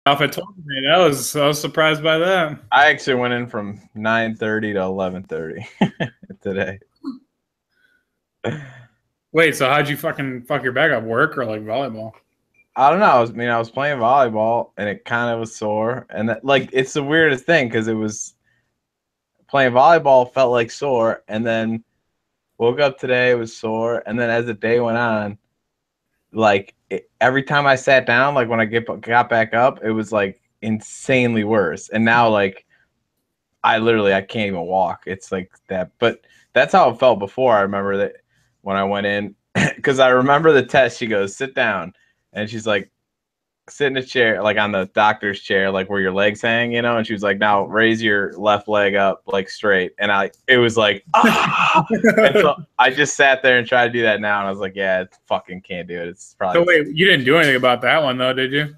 Off at 12, man. I was surprised by that. I actually went in from 9:30 to 11:30 today. Wait, so how'd you fucking fuck your back up? Work or like volleyball? I don't know. I was playing volleyball and it kind of was sore, and that, like, it's the weirdest thing because it was playing volleyball felt like sore, and then woke up today, it was sore, and then as the day went on, like every time I sat down, like when I got back up, it was like insanely worse, and now like I can't even walk. It's like that, but that's how it felt before. I remember that when I went in, because I remember the test. She goes, "Sit down," and she's like, "Sit in a chair, like on the doctor's chair, like where your legs hang, you know." And she was like, "Now raise your left leg up, like straight." And it was like, ah! And so I just sat there and tried to do that now, and I was like, "Yeah, it fucking can't do it." It's probably. So wait, you didn't do anything about that one though, did you?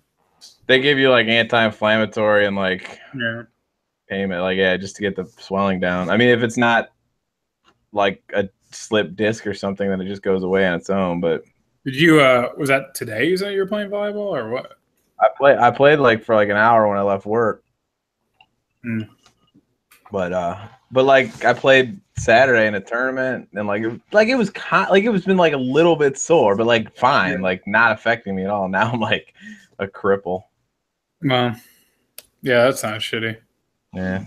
They give you like anti-inflammatory and like Yeah. payment, like, yeah, just to get the swelling down. I mean, if it's not like a slip disc or something, then it just goes away on its own. But Did you was that today you said you were playing volleyball or what? I played like for like an hour when I left work. But like I played Saturday in a tournament, and like it was been like a little bit sore, but like fine, like not affecting me at all. Now I'm like a cripple. Well, yeah, that sounds shitty. Yeah.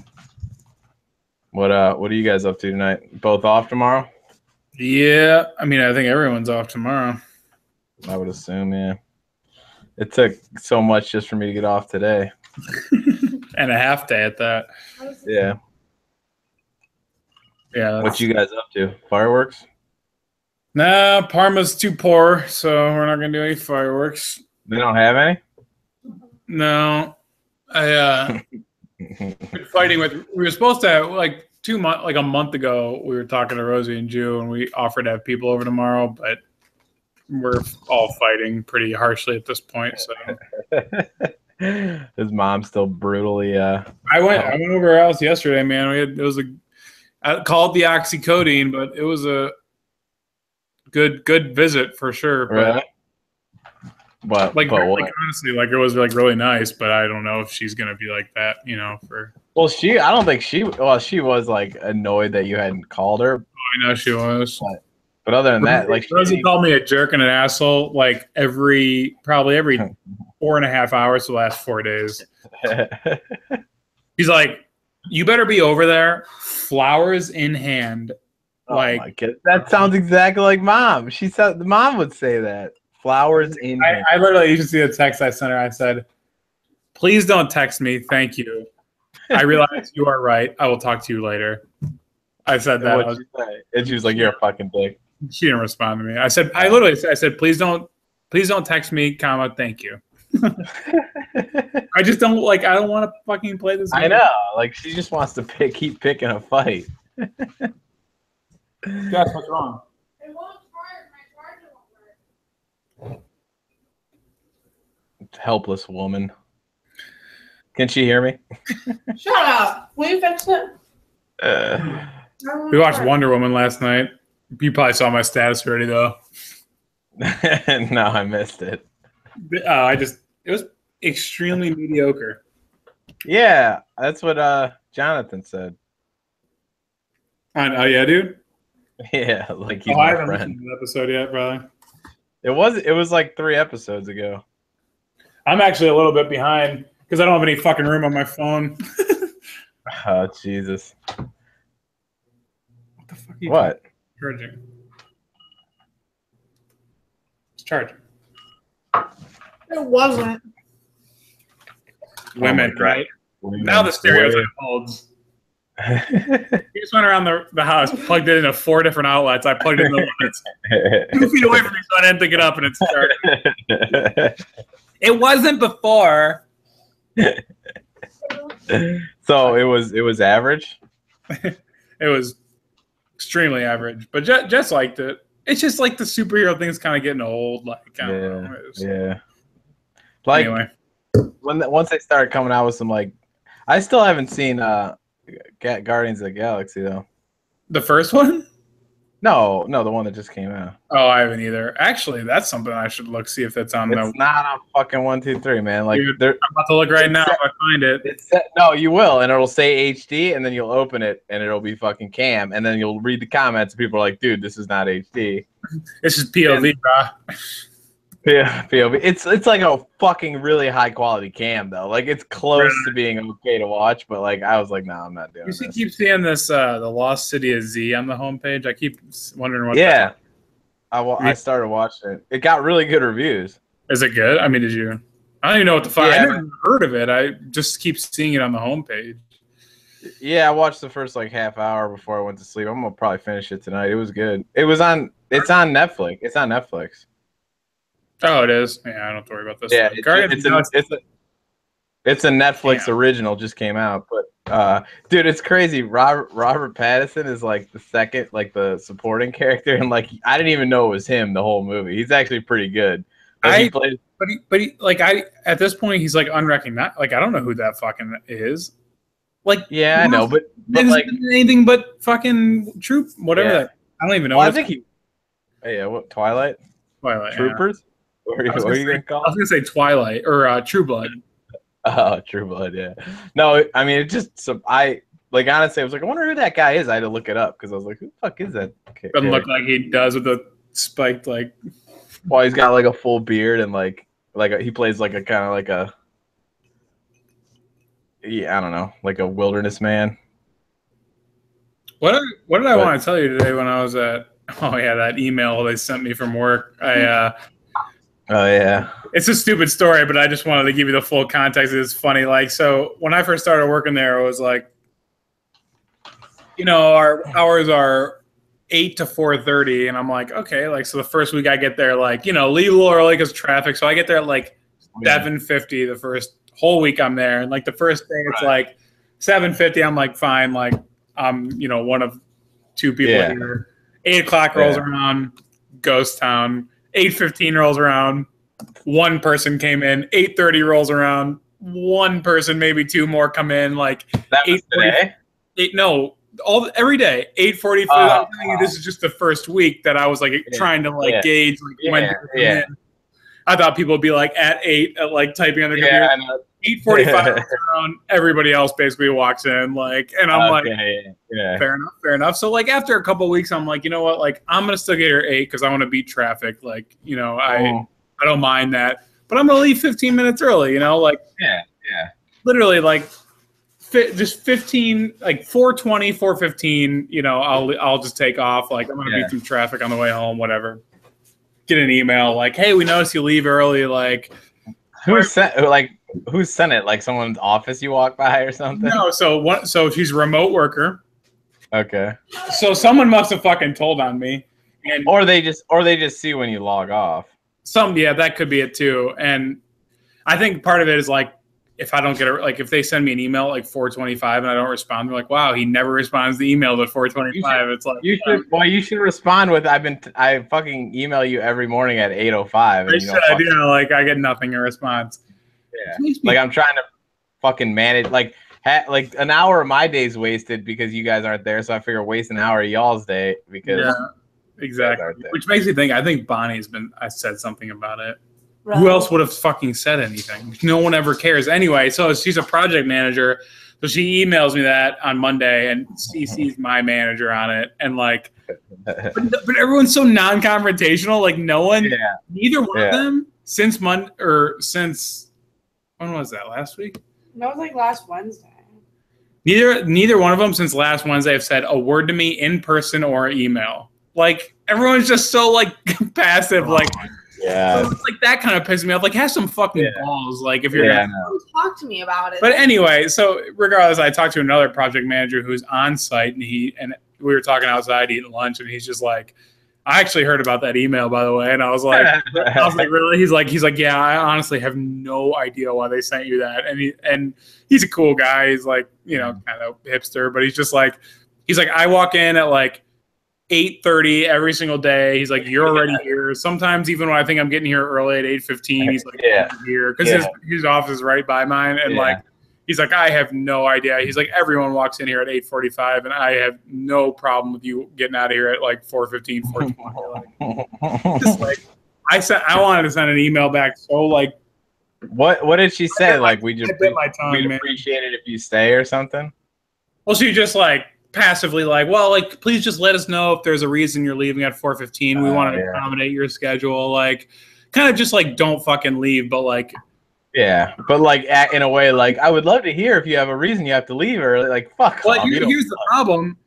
What are you guys up to tonight? Both off tomorrow? Yeah, I mean, I think everyone's off tomorrow. I would assume, yeah. It took so much just for me to get off today. And a half day at that. Yeah. Yeah. What you guys up to? Fireworks? Nah, Parma's too poor, so we're not gonna do any fireworks. They don't have any? No. I been fighting with. We were supposed to have, like a month ago. We were talking to Rosie and Jew, and we offered to have people over tomorrow, but we're all fighting pretty harshly at this point. So his mom's still brutally. I went over her house yesterday, man. I called the oxycodone, but it was a good visit for sure. Really? But honestly, like it was like really nice, but I don't know if she's gonna be like that, you know. I don't think she was like annoyed that you hadn't called her. I know she was. But other than that, like Rosie called me a jerk and an asshole like probably every 4.5 hours for the last 4 days. He's like, "You better be over there, flowers in hand." Like, oh my God. That sounds exactly like mom. She said the mom would say that. Flowers in hand. I literally, you should see the text I sent her. I said, "Please don't text me. Thank you. I realize you are right. I will talk to you later." I said that. And she was like, "You're a fucking dick." She didn't respond to me. I said, "Please don't text me, comma, thank you." I just don't I don't want to fucking play this game. I know. Like, she just wants to keep picking a fight. Guess what's wrong? It won't work. My charger won't work. Helpless woman. Can she hear me? Shut up. Will you fix it? We watched Wonder Woman last night. You probably saw my status already, though. No, I missed it. It was extremely mediocre. Yeah, that's what Jonathan said. Oh yeah, dude. Yeah, like he's I my haven't friend. listened to the episode yet, brother. It was like 3 episodes ago. I'm actually a little bit behind because I don't have any fucking room on my phone. Oh, Jesus. What the fuck are you What? Charging. It's charging. It wasn't. Women, right? Now the stereotype holds. He just went around the house, plugged it into 4 different outlets. I plugged it in the one that's 2 feet away from me, so I didn't pick it up, and it's charging. It wasn't before. So it was average. It was extremely average, but Jess liked it. It's just like the superhero thing's kind of getting old. Like, I don't know. Yeah. Like, anyway, once they started coming out with some, like, I still haven't seen Guardians of the Galaxy though. the first one. No, the one that just came out. Oh, I haven't either. Actually, that's something I should look, see if that's on It's not on fucking 1, 2, 3, man. Like, Dude, I'm about to look right now if I find it. No, you will, and it'll say HD, and then you'll open it, and it'll be fucking cam, and then you'll read the comments, and people are like, "Dude, this is not HD. It's just POV, bro." Yeah, POV. It's like a fucking really high quality cam though. Like it's close to being okay to watch, but like I was like, no, I'm not doing this. You keep seeing this the Lost City of Z on the homepage. I keep wondering what. Yeah, I started watching it. It got really good reviews. Is it good? I mean, did you? I don't even know what to find. Yeah, I never even heard of it. I just keep seeing it on the homepage. Yeah, I watched the first like half hour before I went to sleep. I'm gonna probably finish it tonight. It was good. It's on Netflix. It's on Netflix. Oh, it is. Yeah, I don't have to worry about this. Yeah, it's a Netflix original. Just came out, but dude, it's crazy. Robert Pattinson is like the second, like the supporting character, and like I didn't even know it was him the whole movie. He's actually pretty good. Like, at this point he's like unrecognized. Like I don't know who that fucking is. Like yeah, I know, but like anything but fucking troop, whatever. Yeah. That I don't even know. Well, I think what Twilight Troopers. Yeah. What are you gonna call? I was gonna say Twilight or True Blood. Oh, True Blood, yeah. No, I mean it just like honestly, I was like, I wonder who that guy is. I had to look it up because I was like, who the fuck is that? Doesn't look like he does with the spiked like. Well, he's got like a full beard and like he plays like a kind of like a I don't know, like a wilderness man. What did I want to tell you today when I was at? Oh yeah, that email they sent me from work. Oh yeah. It's a stupid story, but I just wanted to give you the full context. It's funny. Like, so when I first started working there, it was like, our hours are 8 to 4:30, and I'm like, okay, like, so the first week I get there, like, leave a little early because traffic. So I get there at like 7:50 the first whole week I'm there, and like the first day it's like 7:50. I'm like, fine, like I'm one of two people here. 8 o'clock rolls around, ghost town. 8:15 rolls around, one person came in. 8:30 rolls around, one person, maybe two more come in. Like that was today? Every day. 8:45. I'm telling you, this is just the first week that I was like trying to like gauge like when people come in. I thought people would be like at 8 at like typing on their computer. 8:45 rolls around, everybody else basically walks in, like, and I'm like, fair enough. So like after a couple of weeks, I'm like, you know what, like I'm gonna still get here at 8 because I want to beat traffic. Like, I don't mind that, but I'm gonna leave 15 minutes early. Like literally like just 15, like 4:20, 4:15. I'll just take off. Like I'm gonna beat through traffic on the way home. Whatever. Get an email like, hey, we noticed you leave early. Like, who sent it? Like someone's office you walk by or something? No, so she's a remote worker. Okay. So someone must have fucking told on me, or they just see when you log off. That could be it too. And I think part of it is like if I don't get if they send me an email at like 4:25 and I don't respond, they're like, wow, he never responds to emails at 4:25. It's like you should respond with I fucking email you every morning at 8:05. Like I get nothing in response. Yeah. Like I'm trying to fucking manage like an hour of my day's wasted because you guys aren't there, so I figure waste an hour of y'all's day because exactly. Which makes me think I think Bonnie's I said something about it. Right. Who else would have fucking said anything? No one ever cares. Anyway, so she's a project manager. So she emails me that on Monday and CC's my manager on it. And like, but everyone's so non-confrontational. Like no one, neither one of them since when was that? Last week? That was like last Wednesday. Neither one of them since last Wednesday have said a word to me in person or email. Like everyone's just so like passive. Like. Yeah, so it's like that kind of pisses me off. Like, have some fucking balls. Like, if you're gonna talk to me about it. But anyway, so regardless, I talked to another project manager who's on site, and we were talking outside eating lunch, and he's just like, I actually heard about that email, by the way, and I was like, really? He's like, yeah, I honestly have no idea why they sent you that, and he's a cool guy. He's like, kind of hipster, but he's like, I walk in at like 8:30 every single day. He's like, you're already here. Sometimes even when I think I'm getting here early at 8:15, he's like, here because his office is right by mine, and like He's like, I have no idea. He's like, everyone walks in here at 8:45, and I have no problem with you getting out of here at like 4:15, 4:20. Just like, I wanted to send an email back. So like, what did she say? Like, we'd we'd appreciate it if you stay or something. Well, she just like passively like, well, like, please just let us know if there's a reason you're leaving at 4:15. We want to accommodate your schedule. Like, kind of just like, don't fucking leave, but like. Yeah, but like in a way, like I would love to hear if you have a reason you have to leave or like fuck. Well, here's the problem.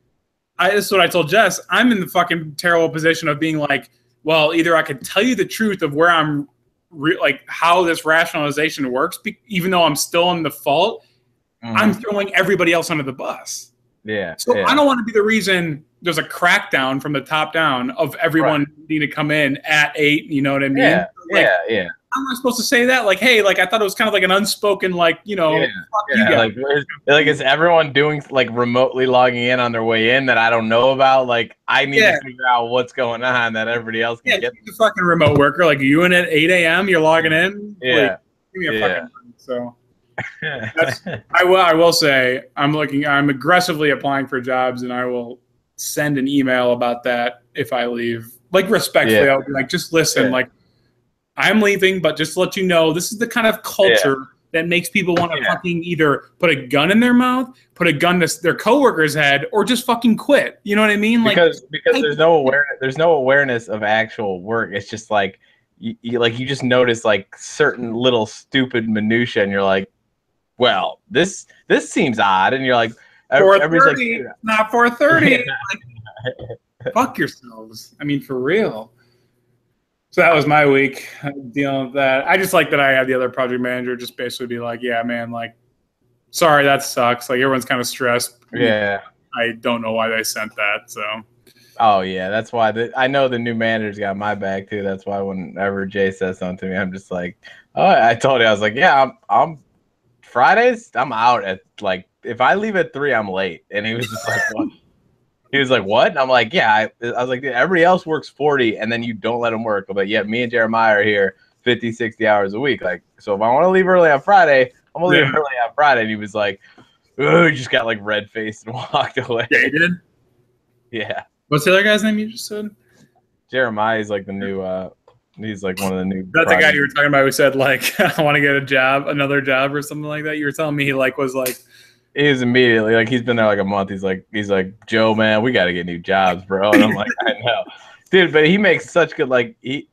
This is what I told Jess. I'm in the fucking terrible position of being like, well, either I could tell you the truth of where I'm, like how this rationalization works, even though I'm still in the fault. I'm throwing everybody else under the bus. Yeah. So I don't want to be the reason there's a crackdown from the top down of everyone needing to come in at 8. You know what I mean? Yeah. Like, yeah. How am I supposed to say that? Like, hey, like I thought it was kind of like an unspoken, like, you know, fuck you guys. Like is everyone doing like remotely logging in on their way in that I don't know about? Like I need to figure out what's going on that everybody else can get. The fucking remote worker, like you in at 8 a.m. You're logging in. Yeah. Like, give me a fucking break. So I will say I'm aggressively applying for jobs, and I will send an email about that if I leave. Like respectfully, I'll be like, just listen, like. I'm leaving, but just to let you know, this is the kind of culture that makes people want to fucking either put a gun in their mouth, put a gun to their coworker's head, or just fucking quit. You know what I mean? Like because there's no awareness of actual work. It's just like you just notice like certain little stupid minutia, and you're like, well, this seems odd, and you're like, 4:30, like, not 4:30. Like, fuck yourselves. I mean, for real. So that was my week dealing with that. I just like that I had the other project manager just basically be like, yeah, man, like, sorry, that sucks. Like, everyone's kind of stressed. Yeah. I don't know why they sent that, so. Oh, yeah, that's why. I know the new manager's got my back, too. That's why whenever Jay says something to me, I'm just like, oh, I told you. I was like, yeah, I'm Fridays, I'm out at, like, if I leave at 3, I'm late. And he was just like, what? He was like, what? And I'm like, yeah. I was like, everybody else works 40, and then you don't let them work. But yet me and Jeremiah are here 50, 60 hours a week. Like, so if I want to leave early on Friday, I'm going to leave early on Friday. And he was like, oh, he just got, like, red-faced and walked away. Yeah, he did? Yeah. What's the other guy's name you just said? Jeremiah is, like, the new he's, like, one of the new. That's the guy you were talking about who said, like, I want to get a job, another job or something like that. You were telling me he, like, was, like. He was immediately like he's been there like a month. He's like Joe, man, we got to get new jobs, bro. And I'm like, I know, dude. But he makes such good like he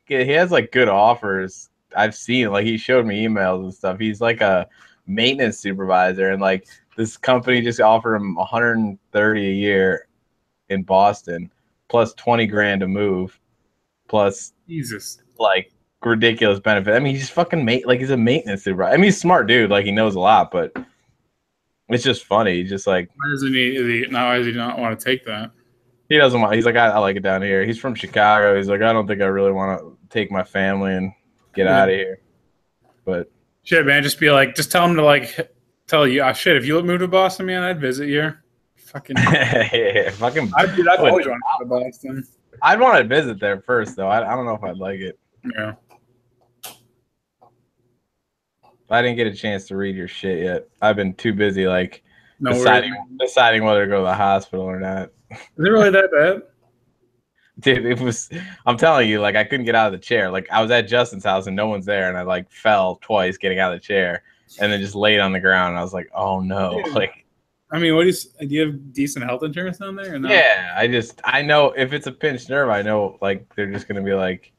has like good offers. I've seen like he showed me emails and stuff. He's like a maintenance supervisor, and like this company just offered him 130 a year in Boston, plus 20 grand to move, plus Jesus, like ridiculous benefit. I mean, he's just fucking like he's a maintenance supervisor. I mean, he's a smart dude. Like he knows a lot, but. It's just funny. He's just like, why does he not want to take that? He doesn't want. He's like, I like it down here. He's from Chicago. He's like, I don't think I really want to take my family and get out of here. But shit, man, just be like, just tell him to like tell you, shit. If you move to Boston, man, I'd visit you. Fucking, fucking. I've always wanted to go to Boston. I'd want to visit there first, though. I don't know if I'd like it. Yeah. I didn't get a chance to read your shit yet. I've been too busy, like, deciding whether to go to the hospital or not. Is it really that bad? Dude, it was, I'm telling you, like, I couldn't get out of the chair. Like, I was at Justin's house and no one's there, and I, like, fell twice getting out of the chair and then just laid on the ground. And I was like, oh, no. Dude. Like, I mean, do you have decent health insurance down there or not? Yeah, I know if it's a pinched nerve, I know, like, they're just going to be like,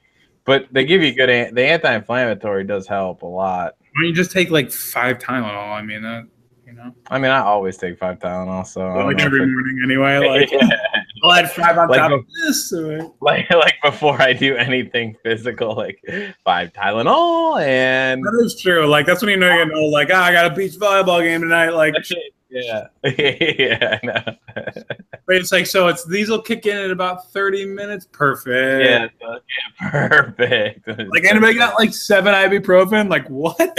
but they give you good, the anti-inflammatory does help a lot. Why don't you just take like 5 Tylenol? I mean, you know. I mean, I always take 5 Tylenol, so like every morning anyway. Like, I'll add 5 on top of this. Like before I do anything physical, like 5 Tylenol, and that is true. Like that's when you know you're gonna know. Like, I got a beach volleyball game tonight. Like, yeah, I know. But it's like, so these will kick in at about 30 minutes. Perfect. Yeah, perfect. Like anybody got like 7 ibuprofen? Like what?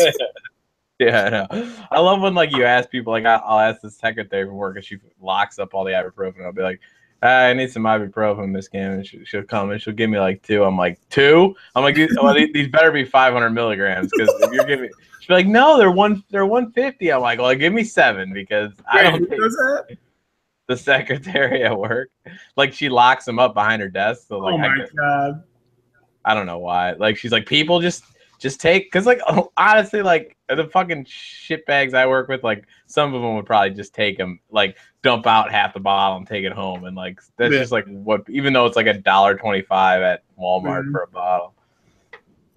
Yeah, I know. I love when like you ask people, like I'll ask the secretary from work and she locks up all the ibuprofen. I'll be like, I need some ibuprofen, Miss Cam, and she'll come and she'll give me like 2. I'm like, 2? I'm like, well, these better be 500 milligrams because if you're giving, she'll be like, no, they're 150. I'm like, well, give me 7 because I don't who think does that? the secretary at work, like she locks them up behind her desk. So like, Oh my god. I don't know why. Like she's like, people just take, because like honestly, like the fucking shit bags I work with, like some of them would probably just take them, like dump out half the bottle and take it home, and like that's just like what, even though it's like $1.25 at Walmart for a bottle.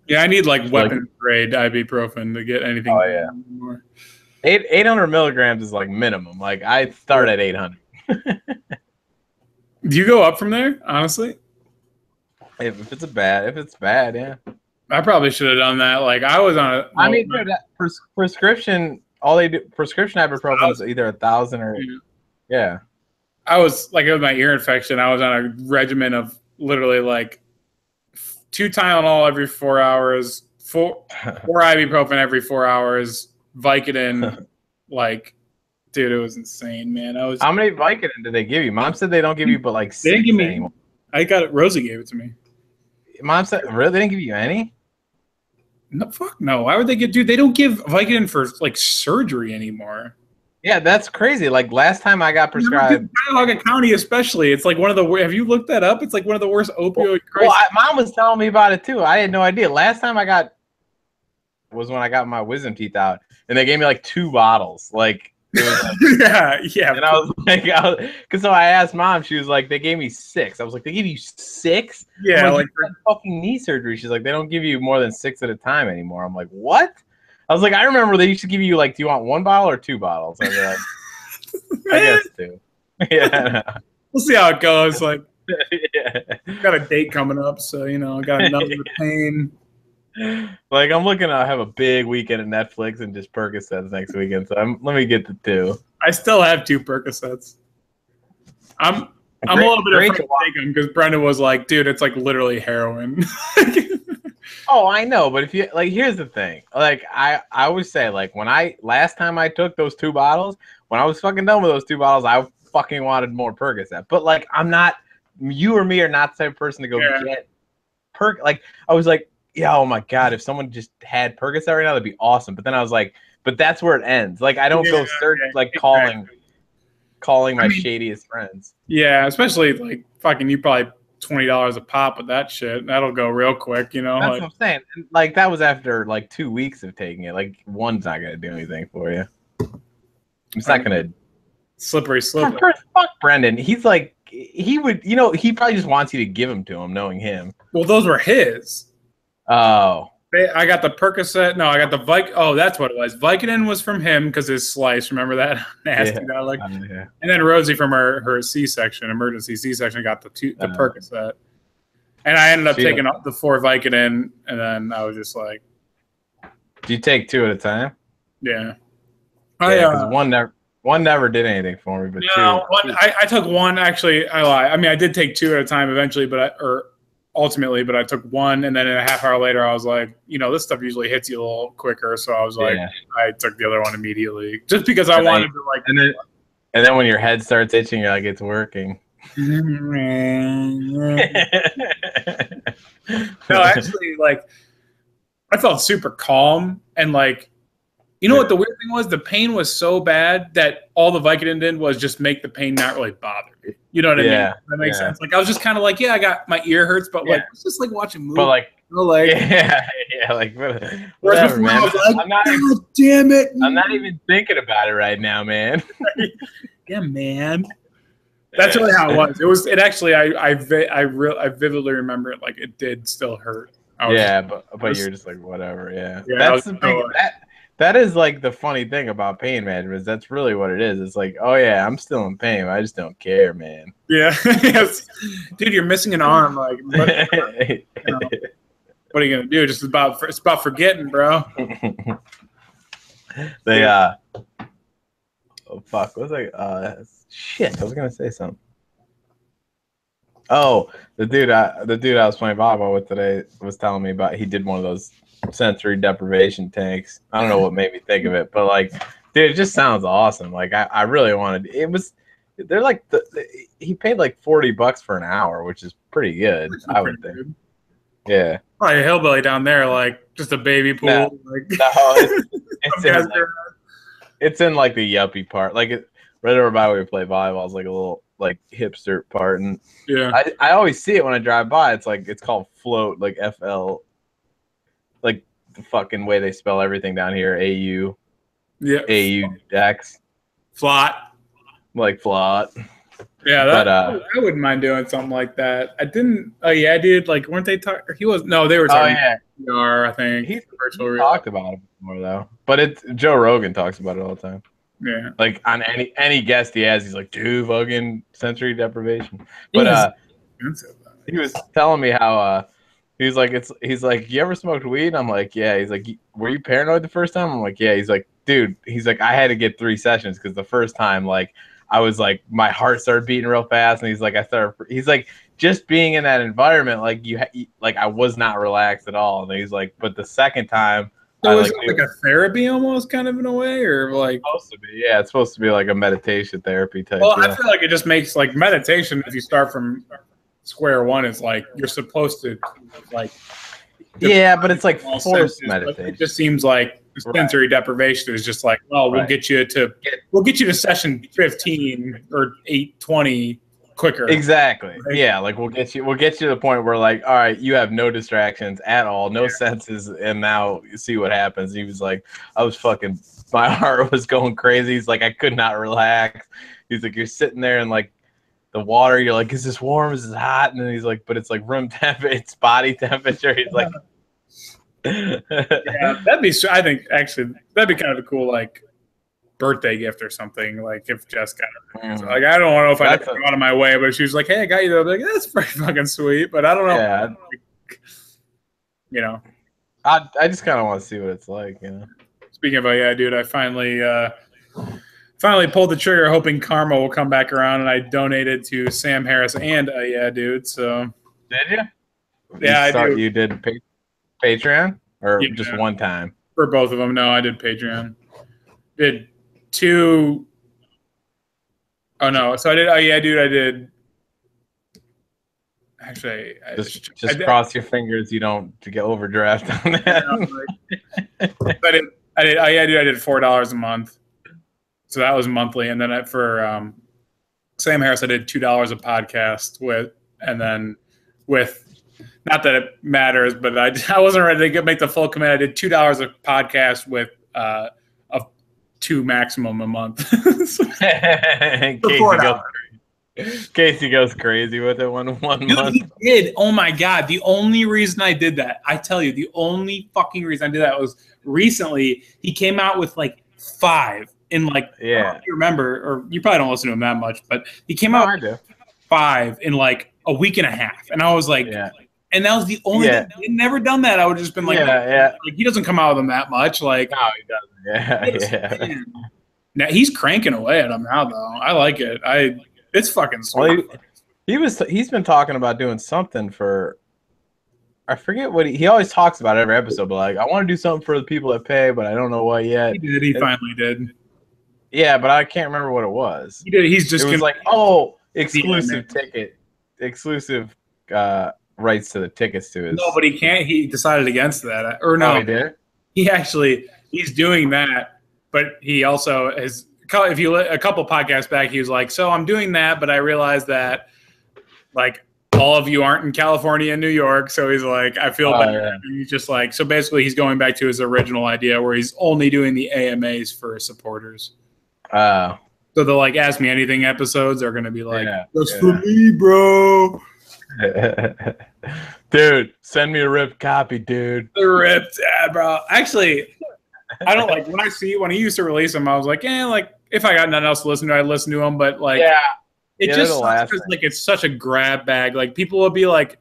Yeah, I need like weapons grade ibuprofen to get anything. Oh yeah, more. 800 milligrams is like minimum. Like I start at 800. Do you go up from there? Honestly, if it's bad, yeah. I probably should have done that. Like I was on a. I mean, dude, prescription. All they do, prescription ibuprofen is either 1,000 or yeah. I was like, it was my ear infection. I was on a regimen of literally like 2 Tylenol every 4 hours, 4 ibuprofen every 4 hours, Vicodin. Like, dude, it was insane, man. How many Vicodin did they give you? Mom said they don't give you but like 6 didn't give me anymore. I got it. Rosie gave it to me. Mom said, really? They didn't give you any? No, fuck no. Why would they give? Dude, they don't give Vicodin for like surgery anymore. Yeah, that's crazy. Like last time I got prescribed, Cuyahoga County, especially, it's like one of the. Have you looked that up? It's like one of the worst opioid crises. Well, Mom was telling me about it too. I had no idea. Last time I got was when I got my wisdom teeth out, and they gave me like 2 bottles. Like, it was like yeah. And I was like, because so I asked Mom, she was like, they gave me 6. I was like, they gave you 6? Yeah, like fucking knee surgery. She's like, they don't give you more than 6 at a time anymore. I'm like, what? I was like, I remember they used to give you like, do you want 1 bottle or 2 bottles? I was like, I guess 2. Yeah, we'll see how it goes. Like, yeah. Got a date coming up, so I got to numb the pain. Like I'm looking to have a big weekend at Netflix and just Percocets next weekend. So let me get the 2. I still have 2 Percocets. I'm a little bit afraid to take them because Brendan was like, "Dude, it's like literally heroin." Oh, I know, but if you like, here's the thing. Like I always say, like when last time I took those 2 bottles, when I was fucking done with those 2 bottles, I fucking wanted more Percocet. But like I'm not. You or me are not the type of person to go get Like I was like. Yeah, oh my god! If someone just had Percocet right now, that'd be awesome. But then I was like, but that's where it ends. Like I don't go search calling my shadiest friends. Yeah, especially like fucking you probably $20 a pop with that shit. That'll go real quick, That's what I'm saying. Like that was after like 2 weeks of taking it. Like one's not gonna do anything for you. It's not gonna. Slippery slope. Fuck Brendan. He's like he would. He probably just wants you to give them to him, knowing him. Well, those were his. Oh. I got the Percocet. No, I got the Oh, that's what it was. Vicodin was from him because his slice. Remember that nasty garlic? Yeah. And then Rosie from her C-section, emergency C-section, got the Percocet. And I ended up taking the 4 Vicodin, and then I was just like, "Do you take 2 at a time?" Yeah. Because one never did anything for me, but no, 2. I took 1. Actually, I lie. I mean, I did take 2 at a time eventually, ultimately, but I took 1, and then a half hour later, I was like, this stuff usually hits you a little quicker, so I was like, I took the other one immediately, just because I wanted to like. And then when your head starts itching, you're like, it's working. No, actually, like, I felt super calm, and like, what the weird thing was? The pain was so bad that all the Vicodin did was just make the pain not really bother me. You know what I mean? That makes sense. Like I was just kind of like, I got my ear hurts, but like it's just like watching movies. But like, like whatever, man. I'm not even, damn it! I'm not even thinking about it right now, man. Yeah, man. That's really how it was. It was. It actually. I vividly remember it. Like it did still hurt. But you're just like whatever. Yeah. That's the thing. That is like the funny thing about pain management. Is that's really what it is. It's like, oh yeah, I'm still in pain. I just don't care, man. Yeah, yes. Dude, you're missing an arm. Like, what are you gonna do? It's about forgetting, bro. They oh fuck, what was I? Shit, I was gonna say something. Oh, the dude I was playing volleyball with today was telling me about. He did one of those sensory deprivation tanks. I don't know what made me think of it, but like, dude, it just sounds awesome. Like I really wanted. It was they're like he paid like $40 for an hour, which is pretty good. I would think. Good. Yeah. Probably a hillbilly down there, like just a baby pool. No, like, it's in like the yuppie part, like right over by where we play volleyball is like a little like hipster part, and yeah, I always see it when I drive by. It's like it's called Float, like FL, like the fucking way they spell everything down here. AU, yeah, AUX, flat, like Flot. Yeah, but I wouldn't mind doing something like that. I didn't. Oh yeah, I did. Like, weren't they talking? He was no, they were talking. VR, I think he talked about it more though. But it's Joe Rogan talks about it all the time. Yeah, like on any guest he has, he's like, dude, fucking sensory deprivation. But he was telling me how he's like, you ever smoked weed? And I'm like, yeah. He's like, were you paranoid the first time? I'm like, yeah. He's like, dude. He's like, I had to get 3 sessions because the first time, like, I was like, my heart started beating real fast, and he's like, he's like, just being in that environment, like like I was not relaxed at all. And he's like, but the second time, so is it like a therapy almost, kind of in a way, or like? It's supposed to be, yeah. It's supposed to be like a meditation therapy type. Well, I feel like it just makes like meditation. If you start from square one, it's like you're supposed to like. Yeah, but it's like forced meditation. It just seems like sensory deprivation is just like, well, we'll get you to session 15 or 8:20 quicker. Exactly. Right? Yeah, like we'll get you to the point where like, all right, you have no distractions at all, no senses, and now you see what happens. He was like, my heart was going crazy. He's like, I could not relax. He's like, you're sitting there and like the water, you're like, is this warm? Is this hot? And then he's like, but it's like room temperature, it's body temperature. He's like, yeah, that'd be. I think actually that'd be kind of a cool like birthday gift or something. Like if Jess got it. So, like I don't know if I go out of my way, but she was like, hey, I got you that. Like that's pretty fucking sweet. But I don't know. Yeah. You know, I just kind of want to see what it's like. You know. Speaking of dude, I finally pulled the trigger, hoping karma will come back around, and I donated to Sam Harris and dude. So did you? Yeah, I do. You did Patreon or just one time? For both of them. No, I did Patreon. Did 2. Oh no, so I did. Oh yeah, dude, I did. Actually, just cross your fingers you don't get overdraft on that. I did. Oh yeah, dude, I did $4 a month. So that was monthly, and then for Sam Harris, I did $2 a podcast with. Not that it matters, but I wasn't ready to make the full commit. I did $2 a podcast with a 2 maximum a month. Casey goes crazy with it one month. He did. Oh my god! The only reason I did that, I tell you, the only fucking reason I did that was recently he came out with like 5 in like. Yeah. I don't know if you remember, or you probably don't listen to him that much, but he came out with 5 in like a week and a half, and I was like. Yeah. And that was the only thing. If he'd never done that, I would have just been like, like, he doesn't come out with them that much. Like, no, he doesn't. Yeah. Now he's cranking away at them now, though. I like it. It's fucking sweet. Well, he's been talking about doing something for. I forget what he always talks about every episode, but like, I want to do something for the people that pay, but I don't know what yet. He did. He finally did. Yeah, but I can't remember what it was. He did. He's just. It was like, exclusive ticket, exclusive. Rights to the tickets to his. No, but he can't. He decided against that. Or no, he did. He's doing that, but he also has. If you a couple podcasts back, he was like, "So I'm doing that, but I realized that like all of you aren't in California and New York." So he's like, "I feel bad." Yeah. And he's just like, so basically, he's going back to his original idea where he's only doing the AMAs for supporters. So the like Ask Me Anything episodes are going to be like, "That's for me, bro." Dude, send me a ripped copy, dude. The ripped, bro. Actually, I don't like when he used to release them. I was like, like if I got nothing else to listen to, I'd listen to them. But like, it just sucks like it's such a grab bag. Like people will be like,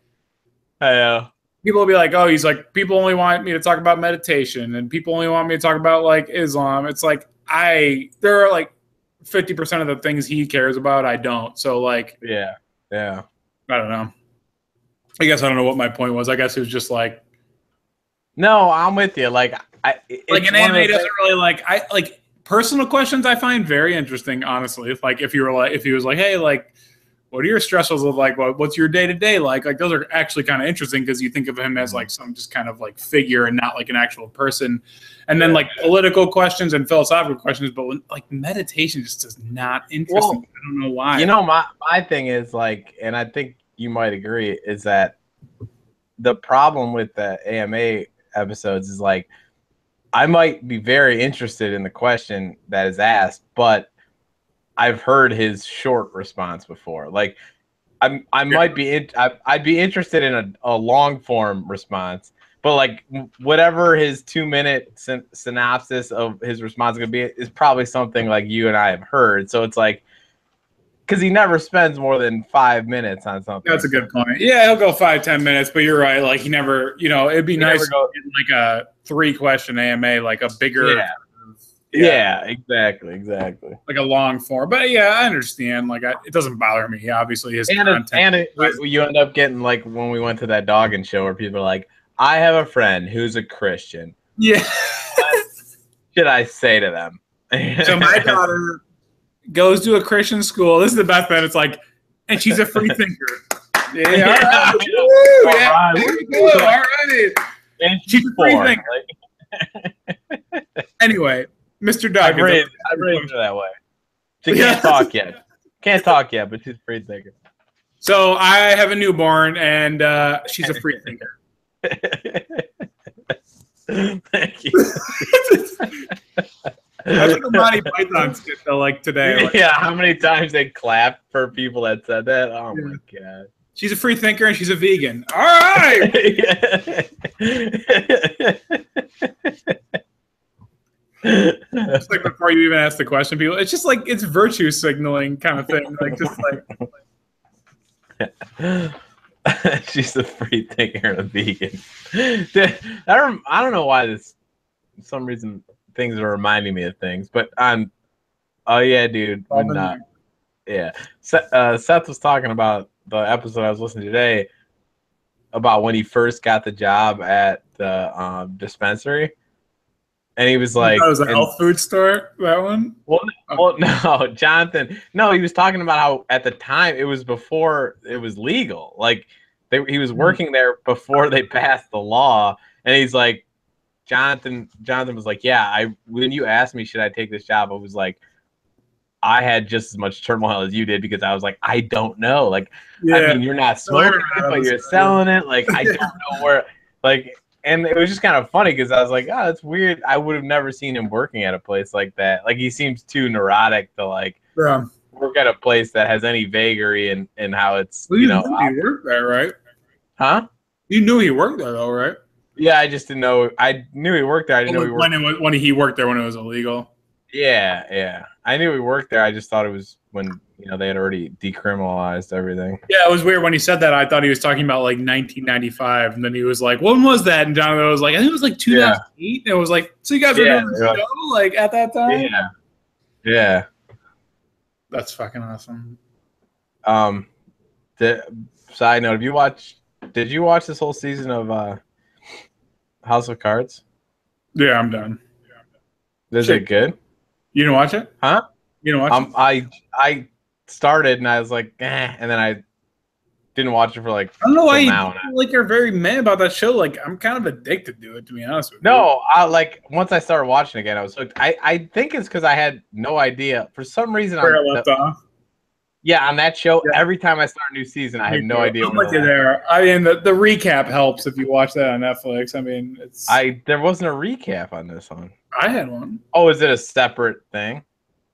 people will be like, oh, he's like, people only want me to talk about meditation, and people only want me to talk about like Islam. It's like there are like 50% of the things he cares about, I don't. So like, yeah, I don't know. I guess I don't know what my point was. I guess it was just like, no, I'm with you. Like, an anime doesn't really personal questions I find very interesting, honestly. Like if he was like, hey, like, what are your stressors look like? What's your day to day like? Like those are actually kind of interesting because you think of him as like some just kind of like figure and not like an actual person. And then like political questions and philosophical questions, but like meditation just does not interest me. I don't know why. You know, my thing is like, and I think you might agree, is that the problem with the AMA episodes is like, I might be very interested in the question that is asked, but I've heard his short response before. Like, I'd be interested in a long form response, but like whatever his 2-minute synopsis of his response is gonna be is probably something like you and I have heard. So it's like, because he never spends more than 5 minutes on something. That's a good point. Yeah, he'll go 5-10 minutes, but you're right. Like he never, it'd be nice to get like a 3-question AMA, like a bigger. Yeah, exactly. Like a long form, but yeah, I understand. Like it doesn't bother me. Obviously, his content. You end up getting like when we went to that dogging show where people are like, "I have a friend who's a Christian." Yeah. What should I say to them? So my daughter goes to a Christian school. This is the best bet. It's like, and she's a free thinker. Yeah. All right. There we go. All right. And she's a free thinker. Anyway. Mr. Doug. I raised her that way. She can't talk yet. Can't talk yet, but she's a free thinker. So I have a newborn, and she's a free thinker. Thank you. That's like a Monty Python skit, though, like today. Like, yeah, how many times they clapped for people that said that? Oh, my God. She's a free thinker, and she's a vegan. All right. It's like before you even ask the question, people, it's just like it's virtue signaling kind of thing. Like just like she's a free thinker and a vegan. I don't know why this for some reason things are reminding me of things, but oh yeah, dude. Seth was talking about the episode I was listening to today about when he first got the job at the dispensary. And he was like, "That was a health food store." That one. Well, no, Jonathan. No, he was talking about how at the time it was before it was legal. Like he was working there before they passed the law, and he's like, Jonathan was like, "Yeah, when you asked me should I take this job, I was like, I had just as much turmoil as you did because I was like, I don't know. Like, I mean, you're not smoking it, but you're selling it. Like, I don't know where. Like." And it was just kind of funny because I was like, oh, that's weird. I would have never seen him working at a place like that. Like, he seems too neurotic to, like, work at a place that has any vagary in how it's, well, you know. He worked there, right? Huh? You knew he worked there, though, right? Yeah, I just didn't know. I knew he worked there. I didn't know he worked when he worked there when it was illegal. Yeah. I knew he worked there. I just thought it was when, they had already decriminalized everything. Yeah, it was weird when he said that. I thought he was talking about like 1995, and then he was like, "When was that?" And Jonathan was like, "I think it was like 2008." And it was like, "So you guys were doing this show like at that time?" Yeah. That's fucking awesome. Side note: Did you watch this whole season of House of Cards? Yeah, I'm done. Is it good? You didn't watch it? Huh? You didn't watch it? I started and I was like, and then I didn't watch it for like. I don't know why you're very mad about that show. Like, I'm kind of addicted to it, to be honest with you. No, once I started watching again, I was hooked. I think it's because I had no idea for some reason. Yeah, on that show, every time I start a new season, I have no idea. I'm with you there. I mean, the recap helps if you watch that on Netflix. I mean, there wasn't a recap on this one. I had one. Oh, is it a separate thing?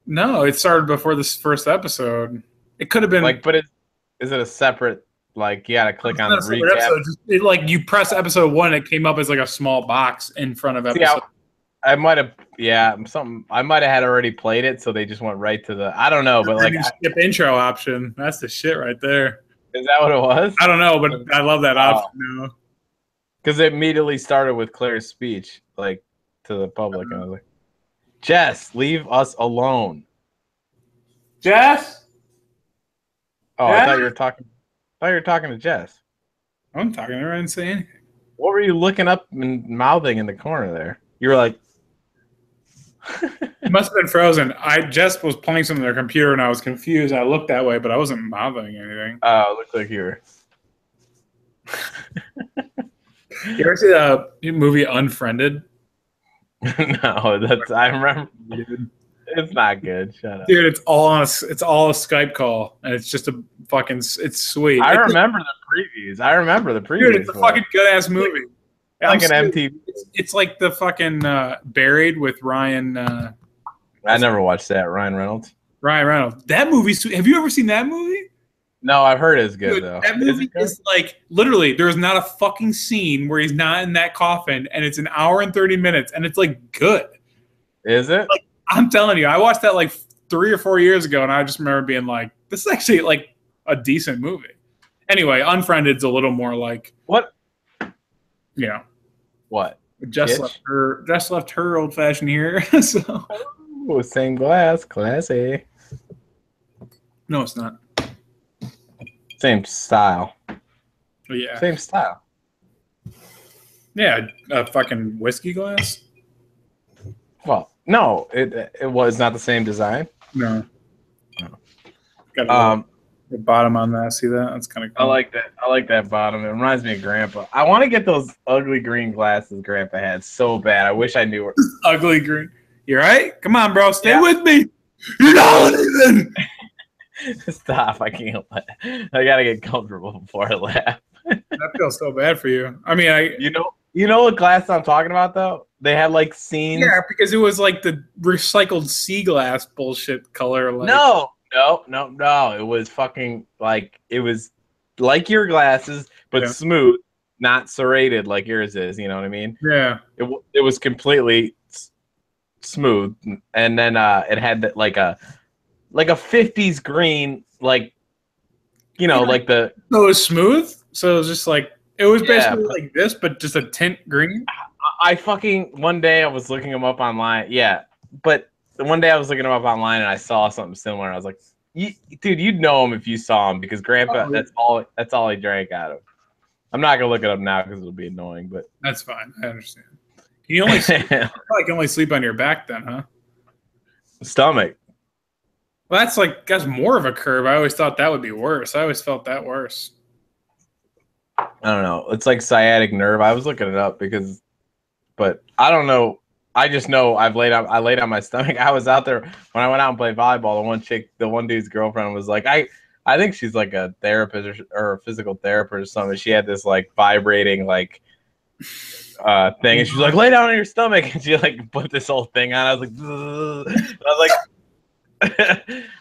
No, it started before this first episode. It could have been like, but is it a separate? Like, you gotta click on the recap. Like, you press episode 1, it came up as like a small box in front of episode. I might have, I might have had already played it, so they just went right to the. I don't know, but like skip intro option. That's the shit right there. Is that what it was? I don't know, but I love that option now. Because it immediately started with Claire's speech, like to the public, and I was like, "Jess, leave us alone." Jess. Oh, Jess? I thought you were talking. To Jess. I'm talking to her. I didn't say anything. What were you looking up and mouthing in the corner there? You were like, It must have been frozen. I just was playing something on their computer and I was confused. I looked that way, but I wasn't mouthing anything. Oh, it looks like you were. You ever see the movie Unfriended? No, that's I remember. Dude, It's not good. Shut up. it's all on it's all a Skype call, and it's just a fucking. It's sweet. I It's remember the previews. I remember the previews. dude, it's a fucking good ass movie. like an I'm MTV. It's like the fucking Buried with Ryan. I never watched that. Ryan Reynolds. Ryan Reynolds. That movie's sweet. Have you ever seen that movie? No, I've heard it's good Dude, though. that movie is like literally. There's not a fucking scene where he's not in that coffin, and it's an hour and 30 minutes, and it's like good. Is it? Like, I'm telling you, I watched that like 3 or 4 years ago, and I just remember being like, "This is actually like a decent movie." Anyway, Unfriended's a little more like What? you know, What? Jess Bitch? left her old fashioned here. So Oh, same glass, classy. no, it's not. Same style. But yeah, Same style. yeah, a fucking whiskey glass. Well, no, it was not the same design. No. No. Got the bottom on that. See that? That's kind of cool. I like that. I like that bottom. It reminds me of Grandpa. I want to get those ugly green glasses Grandpa had so bad. I wish I knew. Ugly green. You right? Come on, bro. Stay Yeah. with me. You're not leaving. Stop! I can't. I gotta get comfortable before I laugh. I feel so bad for you. I mean, You know what glass I'm talking about though? They had like scenes. yeah, because it was like the recycled sea glass bullshit color. Like, No. It was fucking like it was like your glasses, but Yeah. smooth, not serrated like yours is. You know what I mean? Yeah. It was completely smooth, and then it had like a 50s green, like like the. So it was smooth. So it was just like it was Yeah, basically but- like this, but just a tint green. I fucking one day I was looking them up online. Yeah, but one day I was looking them up online and I saw something similar. And I was like, dude, you'd know him if you saw him because Grandpa. Oh, yeah. That's all he drank out of. I'm not gonna look it up now because it'll be annoying. But That's fine. I understand. You only probably can only sleep on your back then, huh? stomach. Well, that's more of a curve. I always thought that would be worse. I always felt that worse. I don't know. It's like sciatic nerve. I was looking it up but I don't know. I just know I laid on my stomach. I was out there when I went out and played volleyball. The one dude's girlfriend was like, I think she's like a therapist or a physical therapist or something. She had this like vibrating like thing, and she's like, lay down on your stomach, and she like put this whole thing on. I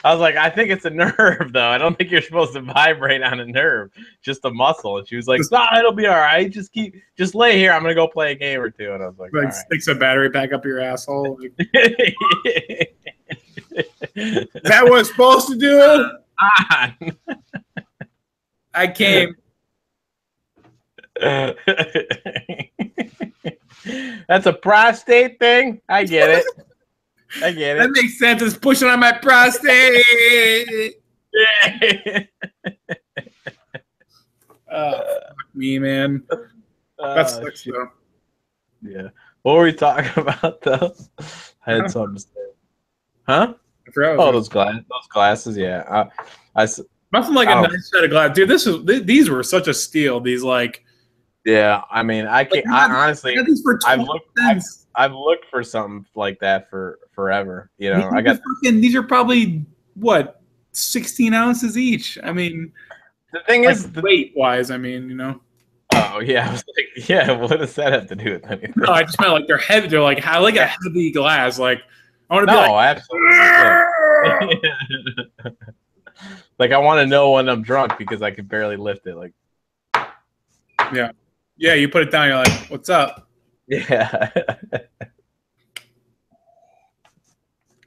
was like, I think it's a nerve though. I don't think you're supposed to vibrate on a nerve, just a muscle. And she was like, nah, it'll be all right. Just lay here. I'm gonna go play a game or two. And I was like, Like all right. sticks a battery back up your asshole. Like, is that what it's supposed to do? I came. That's a prostate thing. I get it. That makes sense. It's pushing on my prostate. Fuck me, man. That sucks, shit. though. Yeah. What were we talking about though? I had something to say. Huh? I forgot Oh, what those glasses. Yeah. nothing like a Oh. nice set of glasses, dude. These were such a steal. These like Yeah. I mean, I can't. Like, I honestly, I got these for I've 20 looked. cents. I've looked for something like that for forever. You know, I got. These are probably what 16 ounces each. I mean, The thing like, is, weight wise. I mean, you know. oh yeah, I was like, yeah. What does that have to do with anything? No, I just meant like they're heavy. They're like I like a heavy glass. Like I want to be No, like. absolutely. Yeah. Like I want to know when I'm drunk because I can barely lift it. Like, Yeah, you put it down. You're like, "What's up?" yeah.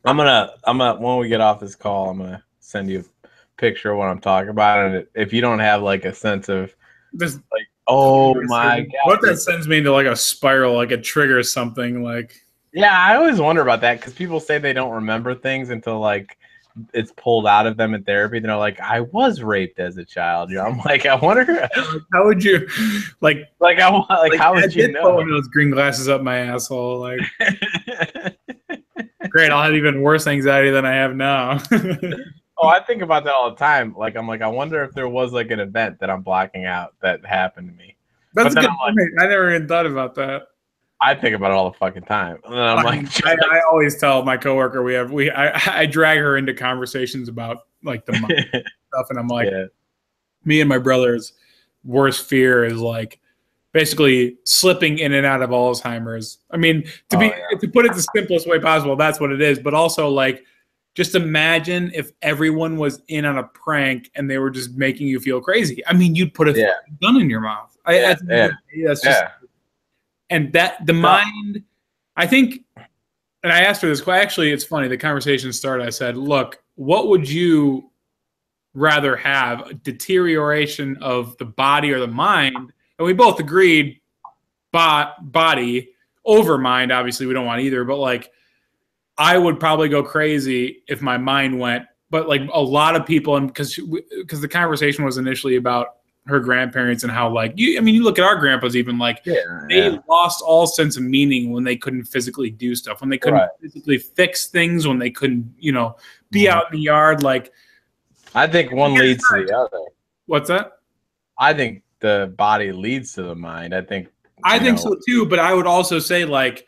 I'm gonna when we get off this call, I'm gonna send you a picture of what I'm talking about, and if you don't have like a sense of This, like, oh my god, what that sends me into like a spiral, like it triggers something. Like, yeah, I always wonder about that because people say they don't remember things until like it's pulled out of them in therapy. They're like, I was raped as a child. You know, I'm like, I wonder, how would you, like how I would you did know? put those green glasses up my asshole? Like, Great, I'll have even worse anxiety than I have now. Oh, I think about that all the time. Like, I'm like, I wonder if there was like an event that I'm blacking out that happened to me. That's But a then good I'm like, point. I never even thought about that. I think about it all the fucking time. And then I'm like, I always tell my coworker I drag her into conversations about like the mind stuff, and I'm like, yeah. me and my brother's worst fear is like basically slipping in and out of Alzheimer's. I mean, to put it the simplest way possible, that's what it is. But also, like, just imagine if everyone was in on a prank and they were just making you feel crazy. I mean, you'd put a fucking gun in your mouth. That's just, and that the mind. I think, and I asked her this. Actually, it's funny. The conversation started. I said, "Look, what would you rather have? A deterioration of the body or the mind?" And we both agreed, body over mind. Obviously, we don't want either. But like, I would probably go crazy if my mind went. But like a lot of people, and because the conversation was initially about her grandparents and how like you look at our grandpas, even like they lost all sense of meaning when they couldn't physically do stuff, when they couldn't physically fix things, when they couldn't be out in the yard. Like, I think one leads to the other. What's that? I think the body leads to the mind. I think so too, but I would also say, like,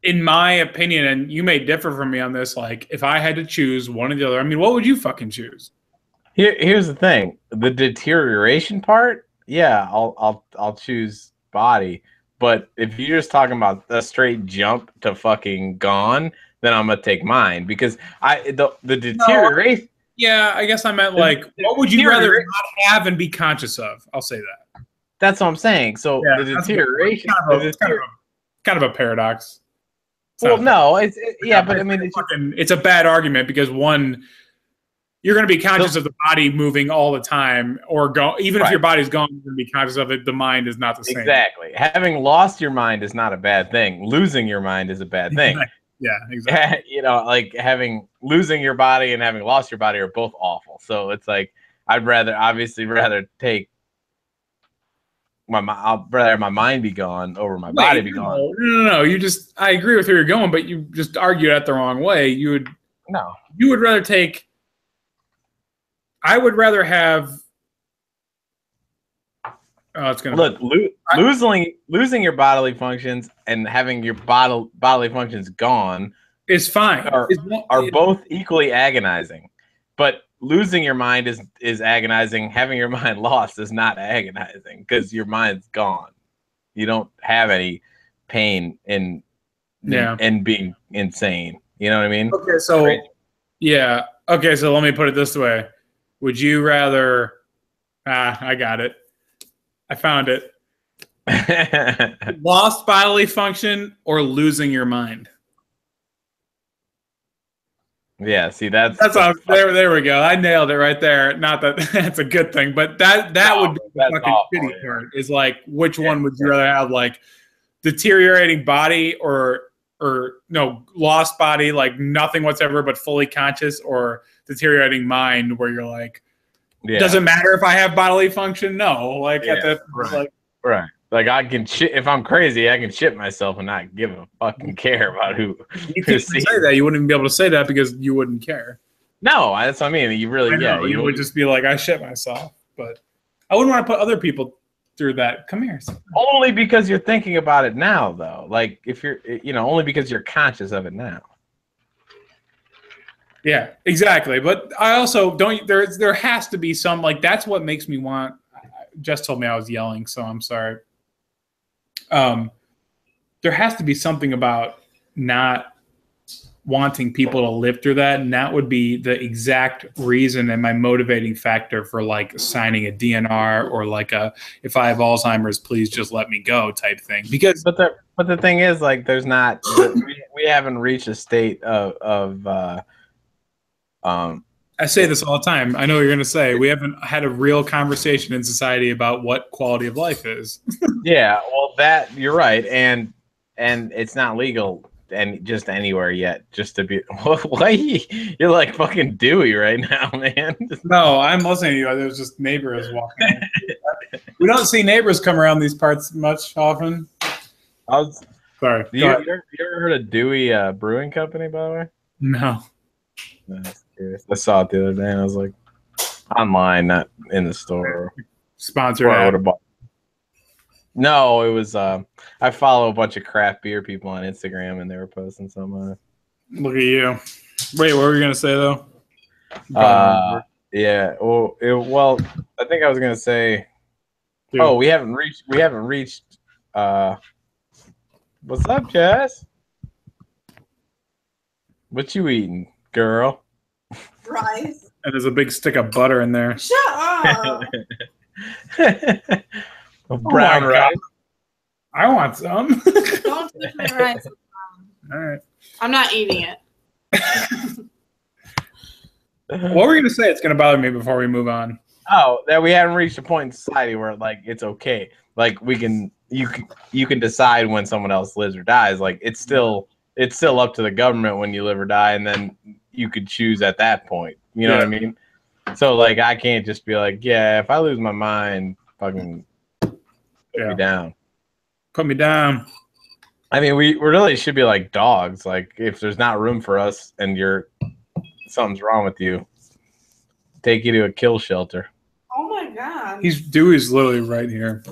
in my opinion, and you may differ from me on this, like, if I had to choose one or the other, I mean, what would you fucking choose? Here's the thing: the deterioration part. Yeah, I'll choose body. But if you're just talking about a straight jump to fucking gone, then I'm gonna take mine because the deterioration. Yeah, I guess I meant like, what would you rather not have and be conscious of? I'll say that. That's what I'm saying. So the deterioration, kind of a paradox. Well, no, but I mean, it's a bad argument because one, you're going to be conscious of the body moving all the time, or even if your body's gone, you're going to be conscious of it. The mind is not the same. Exactly. Having lost your mind is not a bad thing. Losing your mind is a bad thing. Yeah, exactly. Like losing your body and having lost your body are both awful. So it's like I'd rather take I'd rather have my mind be gone over my body be gone. No. I agree with where you're going, but you just argued that the wrong way. You would rather take. I would rather have. Oh, it's gonna look losing your bodily functions and having your bodily functions gone is fine. Are both equally agonizing, but losing your mind is agonizing. Having your mind lost is not agonizing because your mind's gone. You don't have any pain in being insane. You know what I mean? Okay, so Okay, so let me put it this way. Would you rather I got it. I found it. Lost bodily function or losing your mind? Yeah, see there we go. I nailed it right there. Not that that's a good thing, but that would be the fucking shitty part. Is like, which one would you rather have, like deteriorating body or no, lost body, like nothing whatsoever but fully conscious, or deteriorating mind where you're like, doesn't matter if I have bodily function? No, like right. Like I can shit if I'm crazy. I can shit myself and not give a fucking care about who. You couldn't say that. You wouldn't even be able to say that because you wouldn't care. No, that's what I mean. You really, you would just be like, I shit myself. But I wouldn't want to put other people through that. Come here. Only because you're thinking about it now, though. Like if you're, only because you're conscious of it now. Yeah, exactly. But I also don't. There has to be some, like, that's what makes me want. Jess told me I was yelling, so I'm sorry. There has to be something about not wanting people to live through that, and that would be the exact reason and my motivating factor for like signing a DNR or like if I have Alzheimer's, please just let me go type thing. Because but the thing is, like, there's not we haven't reached a state of I say this all the time. I know what you're going to say. We haven't had a real conversation in society about what quality of life is. Yeah, well, that you're right, and it's not legal and just anywhere yet. Just to be, why you're like fucking Dewey right now, man. No, I'm listening to you. There's just neighbors walking. We don't see neighbors come around these parts much often. I Sorry. You ever heard of Dewey Brewing Company, by the way? No. No, I was curious. I saw it the other day, and I was like, online, not in the store. Sponsored Or I would ad. have bought. No, it was. I follow a bunch of craft beer people on Instagram, and they were posting some. Look at you. Wait, what were you gonna say though? Yeah. Well, I think I was gonna say. Dude. Oh, we haven't reached. What's up, Jess? What you eating, girl? Rice. And there's a big stick of butter in there. Shut up. Brown rice. I want some. Don't touch my rice. All right. I'm not eating it. What were you gonna say? It's gonna bother me before we move on. Oh, that we haven't reached a point in society where like it's okay. Like you can decide when someone else lives or dies. Like it's still up to the government when you live or die, and then you could choose at that point. You know what I mean? So like I can't just be like, yeah, if I lose my mind, fucking put me down. Put me down. I mean, we really should be like dogs. Like if there's not room for us and something's wrong with you, take you to a kill shelter. Oh my god. Dewey's literally right here.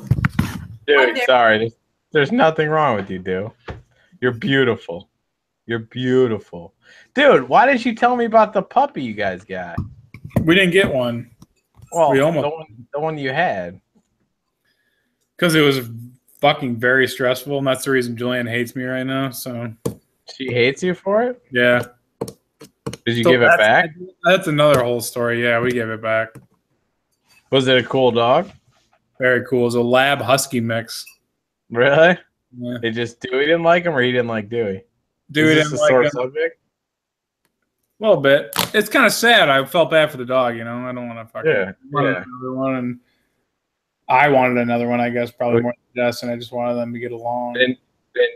Dude, sorry. There's nothing wrong with you, dude. You're beautiful. You're beautiful. Dude, why didn't you tell me about the puppy you guys got? We didn't get one. Well, we almost the one you had. Because it was fucking very stressful, and that's the reason Julianne hates me right now. So she hates you for it? Yeah. Did you give it back? That's another whole story. Yeah, we gave it back. Was it a cool dog? Very cool. It was a lab husky mix. Really? Yeah. It just Dewey didn't like him, or he didn't like Dewey? Dewey didn't like him. Subject? A little bit. It's kind of sad. I felt bad for the dog, you know. I don't want to fucking another one, and I wanted another one, I guess, probably more than Jess, and I just wanted them to get along. And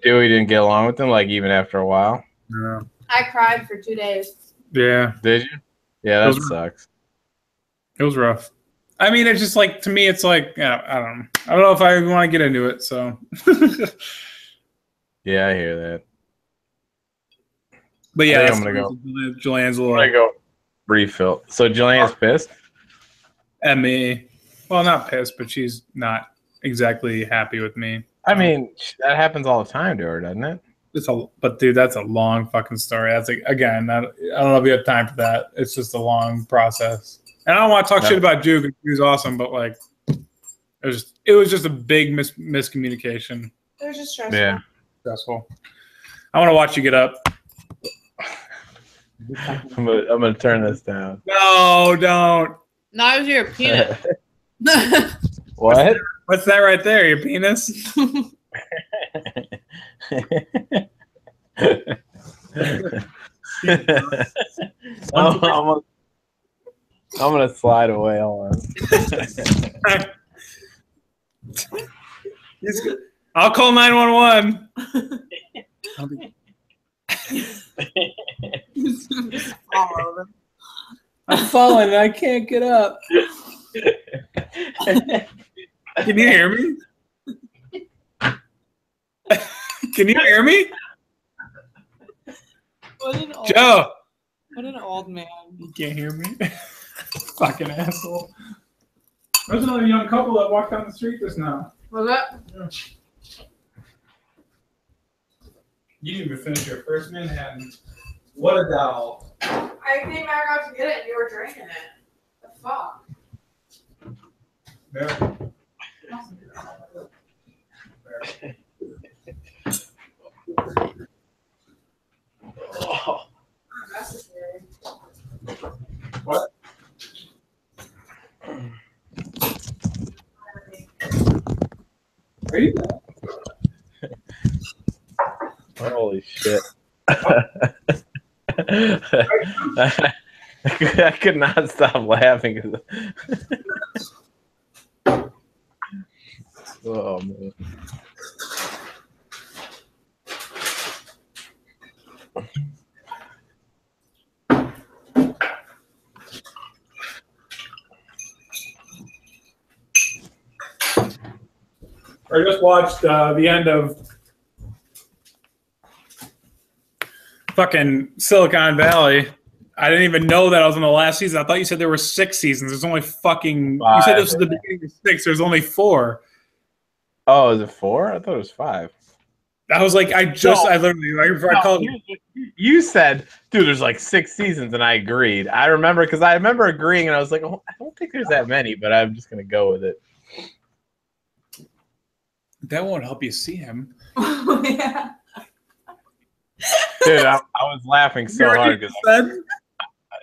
Dewey didn't get along with him, like even after a while. Yeah. I cried for 2 days. Yeah. Did you? Yeah, that sucks. It was rough. I mean, it's just like, to me, it's like, I don't know if I even want to get into it. So. Yeah, I hear that. But yeah, I'm gonna go. Julianne's a little. I'm gonna go refill. So Julianne's pissed at me. Well, not pissed, but she's not exactly happy with me. I mean, that happens all the time to her, doesn't it? But dude, that's a long fucking story. That's like, again, I don't know if you have time for that. It's just a long process. And I don't want to talk shit about Juke. He was awesome, but like, it was just a big miscommunication. It was just stressful. Yeah, stressful. I want to watch you get up. I'm gonna turn this down. No, don't. No, it was your penis. What? What's that right there? Your penis? I'm gonna slide away. Hold on. I'll call 911. I'm falling and I can't get up. Can you hear me? Can you hear me? Joe. What an old man. You can't hear me? Fucking asshole. There's another young couple that walked down the street just now. Was that? Yeah. You didn't even finish your first Manhattan. What a doll. I came back out to get it and you were drinking it. The fuck? There. Oh. Unnecessary. What? Are you there? Holy shit. I could not stop laughing. Oh, man. I just watched the end of fucking Silicon Valley. I didn't even know that I was in the last season. I thought you said there were 6 seasons. There's only fucking. 5. You said this was the beginning of 6. There's only 4. Oh, is it 4? I thought it was 5. I was like, I literally right before I called. You said, dude, there's like 6 seasons, and I agreed. I remember because I remember agreeing, and I was like, oh, I don't think there's that many, but I'm just gonna go with it. That won't help you see him. Oh, yeah. Dude, I was laughing so hard because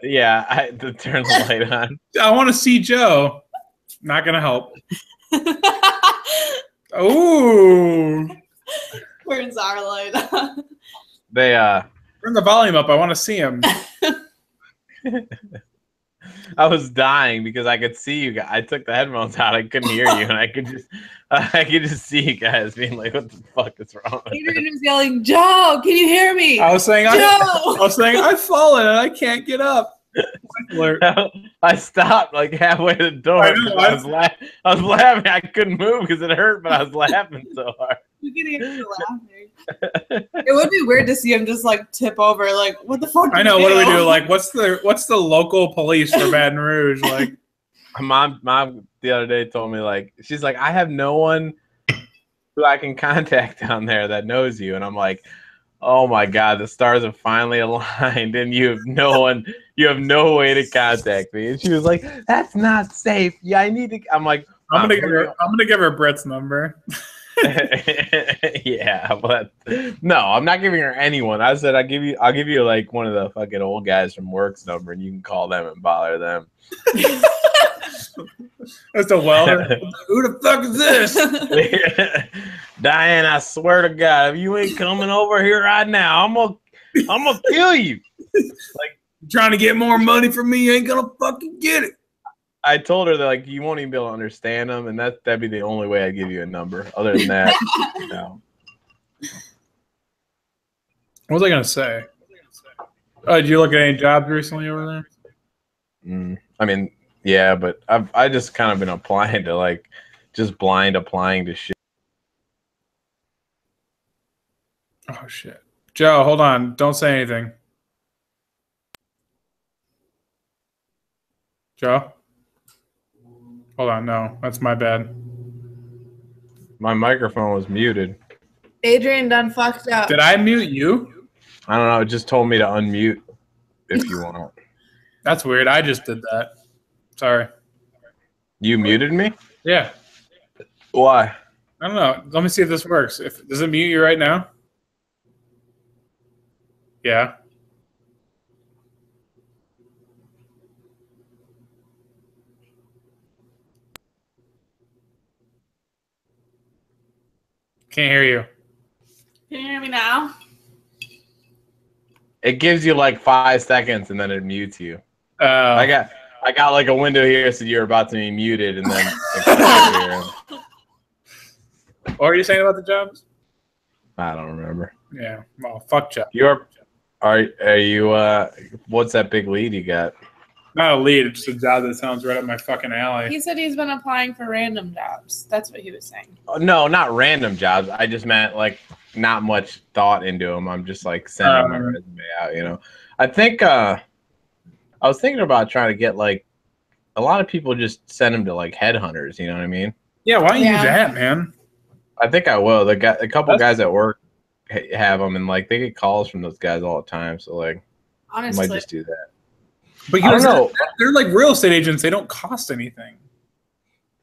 I had to turn the light on. I want to see Joe. Not gonna help. Oh, Where's our light? They turn the volume up. I want to see him. I was dying because I could see you guys. I took the headphones out. I couldn't hear you, and I could just see you guys being like, "What the fuck is wrong?" Adrian was yelling, "Joe, can you hear me?" I was saying, Joe! I've fallen and I can't get up. I stopped like halfway to the door. I know, I was laughing. I couldn't move because it hurt, but I was laughing so hard. You can hear me laughing. It would be weird to see him just like tip over, like, what the fuck? I know. What do we do? Like, what's the local police for Baton Rouge? Like, my mom the other day told me, like, she's like, I have no one who I can contact down there that knows you, and I'm like, oh my god, the stars have finally aligned, and you have no one, you have no way to contact me. And she was like, that's not safe. Yeah, I need to. I'm like, I'm gonna give her Brett's number. Yeah, but no, I'm not giving her anyone. I said I'll give you like one of the fucking old guys from work's number, and you can call them and bother them. That's a welder. Who the fuck is this? Diane, I swear to God, if you ain't coming over here right now, I'm gonna kill you. Like, trying to get more money from me, you ain't gonna fucking get it. I told her that, like, you won't even be able to understand them, and that'd be the only way I'd give you a number. Other than that, no. What was I gonna say? Did you look at any jobs recently over there? I mean, yeah, but I just kind of been applying to, like, just blind applying to shit. Oh shit, Joe, hold on, don't say anything. Joe, hold on, no, that's my bad. My microphone was muted. Adrian done fucked up. Did I mute you? I don't know. It just told me to unmute if you want. That's weird. I just did that. Sorry. You muted me? Yeah. Why? I don't know. Let me see if this works. Does it mute you right now? Yeah. Can't hear you. Can you hear me now? It gives you like 5 seconds and then it mutes you. I I got like a window here, so you're about to be muted, and then what were you saying about the jobs? I don't remember. Yeah. Well, fuck job. Are you what's that big lead you got? Not a lead. It's just a job that sounds right up my fucking alley. He said he's been applying for random jobs. That's what he was saying. No, not random jobs. I just meant like not much thought into them. I'm just like sending my resume out, you know. I think I was thinking about trying to get, like, a lot of people just send them to like headhunters, you know what I mean? Yeah, why don't you do that, man? I think I will. A couple guys at work have them, and like they get calls from those guys all the time. So like, Honestly, I might just do that. But I don't know. They're like real estate agents. They don't cost anything.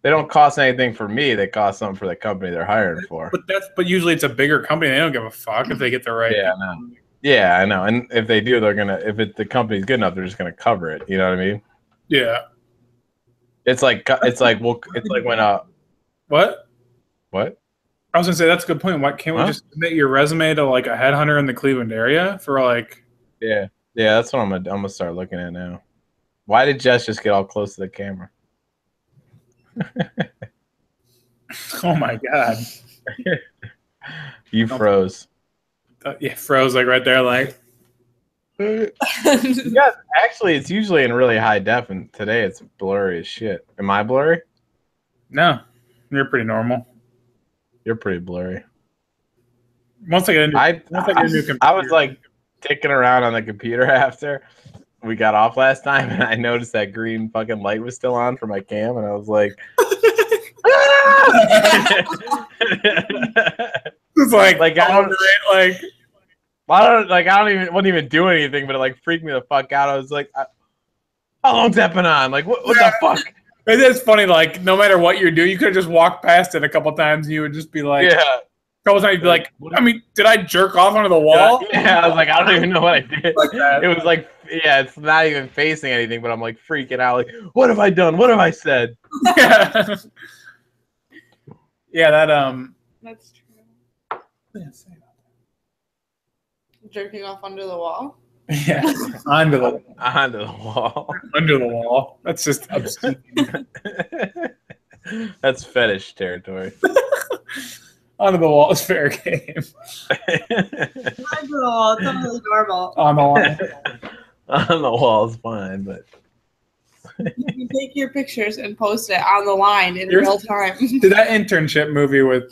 They don't cost anything for me. They cost something for the company they're hiring for. But usually it's a bigger company. They don't give a fuck if they get the right. Yeah, I know. Yeah, I know. And if they do, they're gonna. If the company's good enough, they're just gonna cover it. You know what I mean? Yeah. It's like when What? What? I was gonna say that's a good point. Why can't we just submit your resume to like a headhunter in the Cleveland area for like? Yeah, that's what I'm gonna start looking at now. Why did Jess just get all close to the camera? Oh my god! You froze. Yeah, froze like right there, like. Yeah, actually, it's usually in really high def, and today it's blurry as shit. Am I blurry? No, you're pretty normal. You're pretty blurry. Once I get into, I was like, ticking around on the computer after we got off last time, and I noticed that green fucking light was still on for my cam, and I was like, It's like I don't like wouldn't even do anything, but it like freaked me the fuck out. I was like, how long's that been on? Like, what the fuck? It is funny. Like, no matter what you're doing, you could have just walked past it a couple times, and you would just be like, yeah. A couple times, you'd be like, I mean, did I jerk off onto the wall? Yeah, I was like, I don't even know what I did. Like that. It was like, yeah, it's not even facing anything, but I'm like freaking out. Like, what have I done? What have I said? Yeah. Yeah, that That's true. Jerking off under the wall. Yeah, onto the wall. under the wall. That's just obscene. That's fetish territory. Onto the wall is fair game. Under the wall, totally normal. On the line. On the wall is fine, but You can take your pictures and post it on the line in real time. Did that internship movie with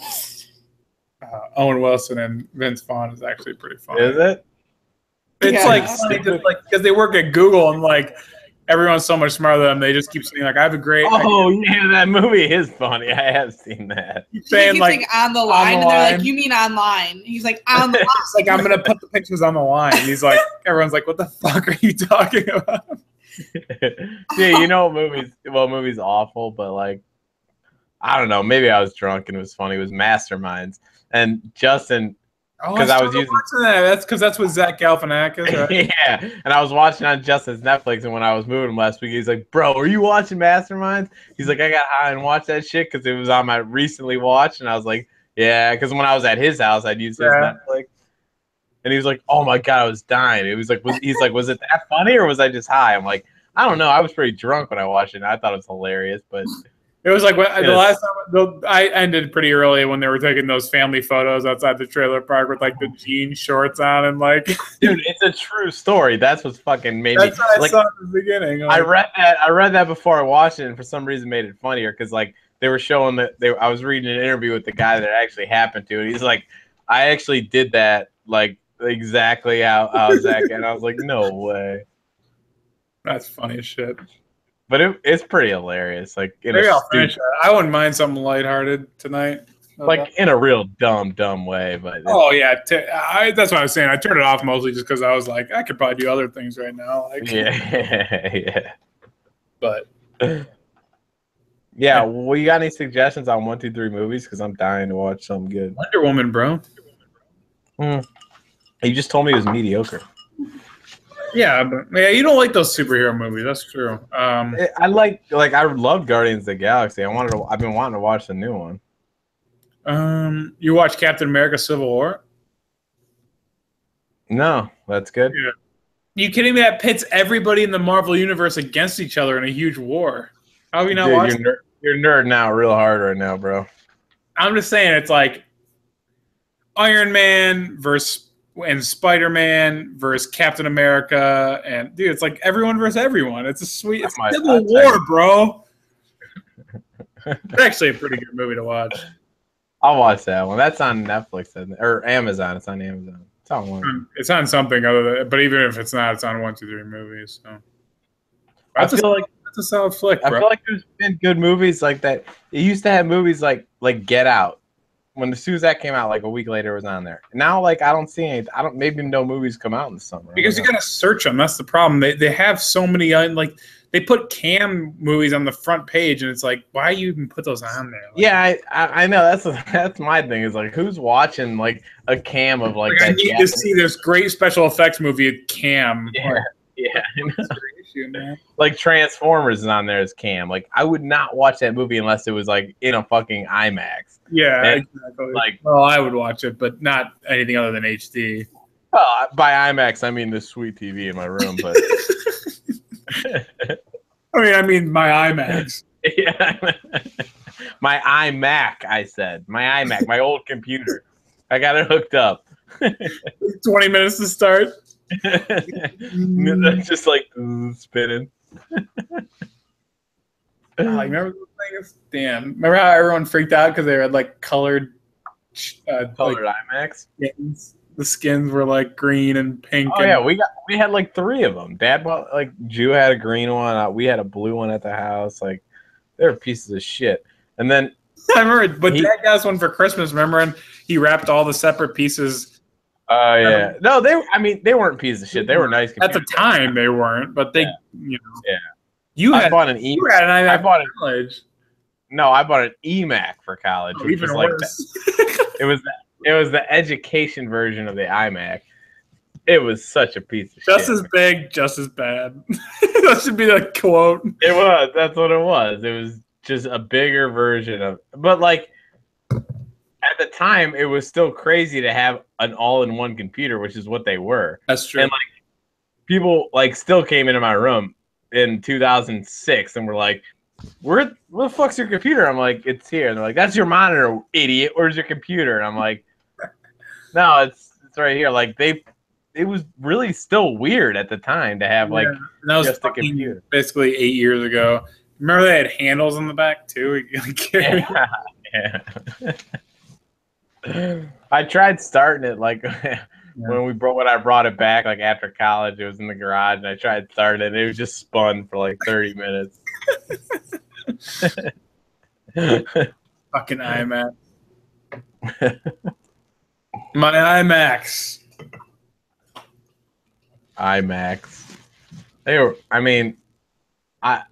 Owen Wilson and Vince Vaughn is actually pretty funny. Is it? It's Yeah. like funny just like because they work at Google and like everyone's so much smarter than them. They just keep saying like I have a great. Oh yeah, that movie is funny. I have seen that. Keep saying like on the line, and they're line. like, "You mean online?" He's like, "On the line." It's like I'm gonna put the pictures on the line. He's like, everyone's like, what the fuck are you talking about? Yeah, you know, movies awful, but like, I don't know. Maybe I was drunk and it was funny. It was Masterminds, and Justin, because I was using that. That's because that's with Zach Galifianakis, right? yeah, and I was watching on Justin's Netflix, and when I was moving him last week, he's like, "Bro, are you watching Masterminds?" He's like, "I got high and watched that shit because it was on my recently watched," and I was like, "Yeah," because when I was at his house, I'd use his Netflix. And he was like, "Oh my god, I was dying." It was like, was it that funny or was I just high? I'm like, I don't know. I was pretty drunk when I watched it. And I thought it was hilarious, but it was like the last time I ended pretty early when they were taking those family photos outside the trailer park with like the jean shorts on and like, dude, it's a true story. That's what's fucking made that's me. what I like, saw at the beginning. Like, I read that before I watched it, and for some reason made it funnier because like they were showing that I was reading an interview with the guy that actually happened to, and he's like, I actually did that like. Exactly how Zach, and I was like, no way. That's funny as shit. But it's pretty hilarious. Like maybe I'll finish it. I wouldn't mind something lighthearted tonight. Like in a real dumb way. But oh yeah, that's what I was saying. I turned it off mostly just because I was like, I could probably do other things right now. Like, yeah. But yeah, well, you got any suggestions on 1, 2, 3 movies? Because I'm dying to watch something good. Wonder Woman, bro. You just told me it was mediocre. Yeah, but yeah, you don't like those superhero movies. That's true. I love Guardians of the Galaxy. I've been wanting to watch the new one. You watch Captain America: Civil War? No, that's good. Yeah. You kidding me? That pits everybody in the Marvel universe against each other in a huge war. How have you not watched? You're nerding out real hard right now, bro. I'm just saying, it's like Iron Man and Spider-Man versus Captain America, and dude, it's like everyone versus everyone. It's Civil War, bro. It's actually a pretty good movie to watch. I'll watch that one. That's on Netflix or Amazon. It's on Amazon. It's on one. It's on something other than, but even if it's not, it's on 1, 2, 3 movies. So that's a solid flick, bro. I feel like there's been good movies like that. It used to have movies like Get Out. When as soon as that came out, like a week later, it was on there. Now, like I don't see any. Maybe no movies come out in the summer because you gotta search them. That's the problem. They have so many like they put cam movies on the front page, and it's like, why you even put those on there? Like, yeah, I know that's my thing. Is like who's watching like a cam of like that? I need to see this great special effects movie at cam. Yeah, yeah. That's the issue, man. Like Transformers is on there as cam. Like I would not watch that movie unless it was like in a fucking IMAX. Yeah, exactly. Like, well, I would watch it, but not anything other than HD. Well, by IMAX, I mean this sweet TV in my room, but I mean my IMAX. Yeah, my iMac. I said my iMac, my old computer. I got it hooked up. 20 minutes to start. Just like spinning. Remember those things? Damn. Remember how everyone freaked out because they had like colored IMAX? Skins? The skins were like green and pink. Oh yeah, we had like 3 of them. Dad bought like Jew had a green one. We had a blue one at the house. Like they were pieces of shit. And then I remember, but Dad got us one for Christmas. Remember, and he wrapped all the separate pieces. Oh yeah, no, they weren't pieces of shit. They were nice. At the time, they weren't, but they, you know, yeah. I bought an iMac. You had an iMac for college. No, I bought an eMac for college. Oh, even worse. It was the education version of the iMac. It was such a piece of shit. Just as big, just as bad. That should be the quote. It was. That's what it was. It was just a bigger version of. But like at the time, it was still crazy to have an all-in-one computer, which is what they were. That's true. And like people like still came into my room in 2006 and were like, where the fuck's your computer? I'm like, it's here. And they're like, that's your monitor, idiot. Where's your computer? And I'm like, no, it's right here. Like it was really still weird at the time to have like that was just a computer. Basically 8 years ago. Remember they had handles on the back too? Yeah. I tried starting it like when I brought it back like after college. It was in the garage and I tried starting it. And it was just spun for like 30 minutes. Fucking iMac. My iMacs. iMacs. They were. I mean,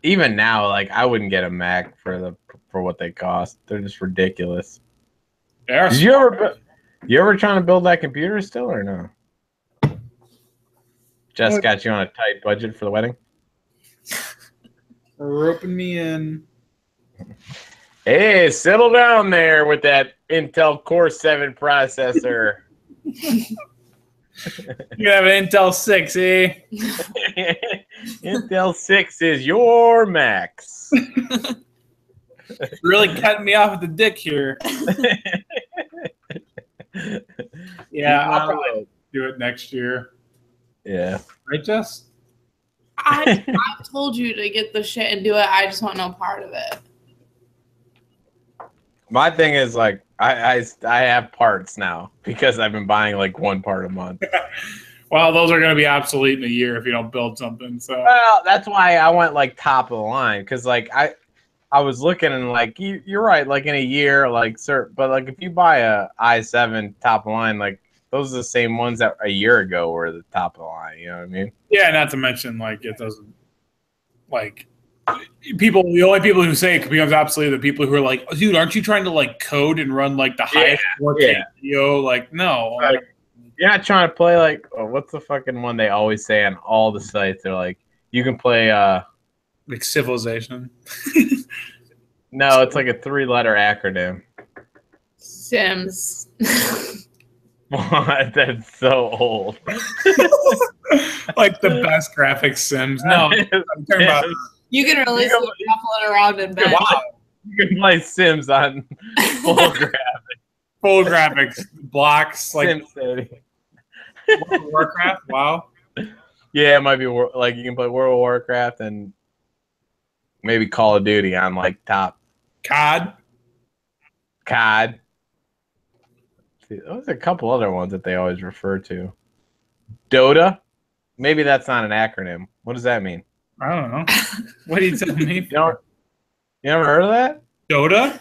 even now, like I wouldn't get a Mac for what they cost. They're just ridiculous. Did you ever trying to build that computer still or no? Jess got you on a tight budget for the wedding. Roping me in. Hey, settle down there with that Intel Core 7 processor. You have an Intel 6, eh? Intel 6 is your max. Really cutting me off at the dick here. Yeah, I'll probably do it next year. Yeah. Right, Jess? I told you to get the shit and do it. I just want no part of it. My thing is like I have parts now because I've been buying like one part a month. Well, those are going to be obsolete in a year if you don't build something. So well, that's why I went like top of the line because like I was looking and like you're right, like in a year, like but like if you buy a i7 top of the line, like those are the same ones that a year ago were the top of the line. You know what I mean? Yeah, not to mention like it doesn't like people. The only people who say it becomes obsolete are the people who are like, oh, dude, aren't you trying to like code and run like the highest 4K video? Like, no. Like, you're not trying to play like what's the fucking one they always say on all the sites? They're like, you can play like Civilization. No, it's like a 3-letter acronym. Sims. What? That's so old. Like the best graphics Sims. No, I'm talking about. You can really shuffle it around in bed. Wow. You can play Sims on full graphics. Full graphics blocks like SimCity. Warcraft. Wow. Yeah, it might be like you can play World of Warcraft and maybe Call of Duty on like top. COD. See, there's a couple other ones that they always refer to. Dota. Maybe that's not an acronym. What does that mean? I don't know. What are you telling me? You never heard of that? Dota.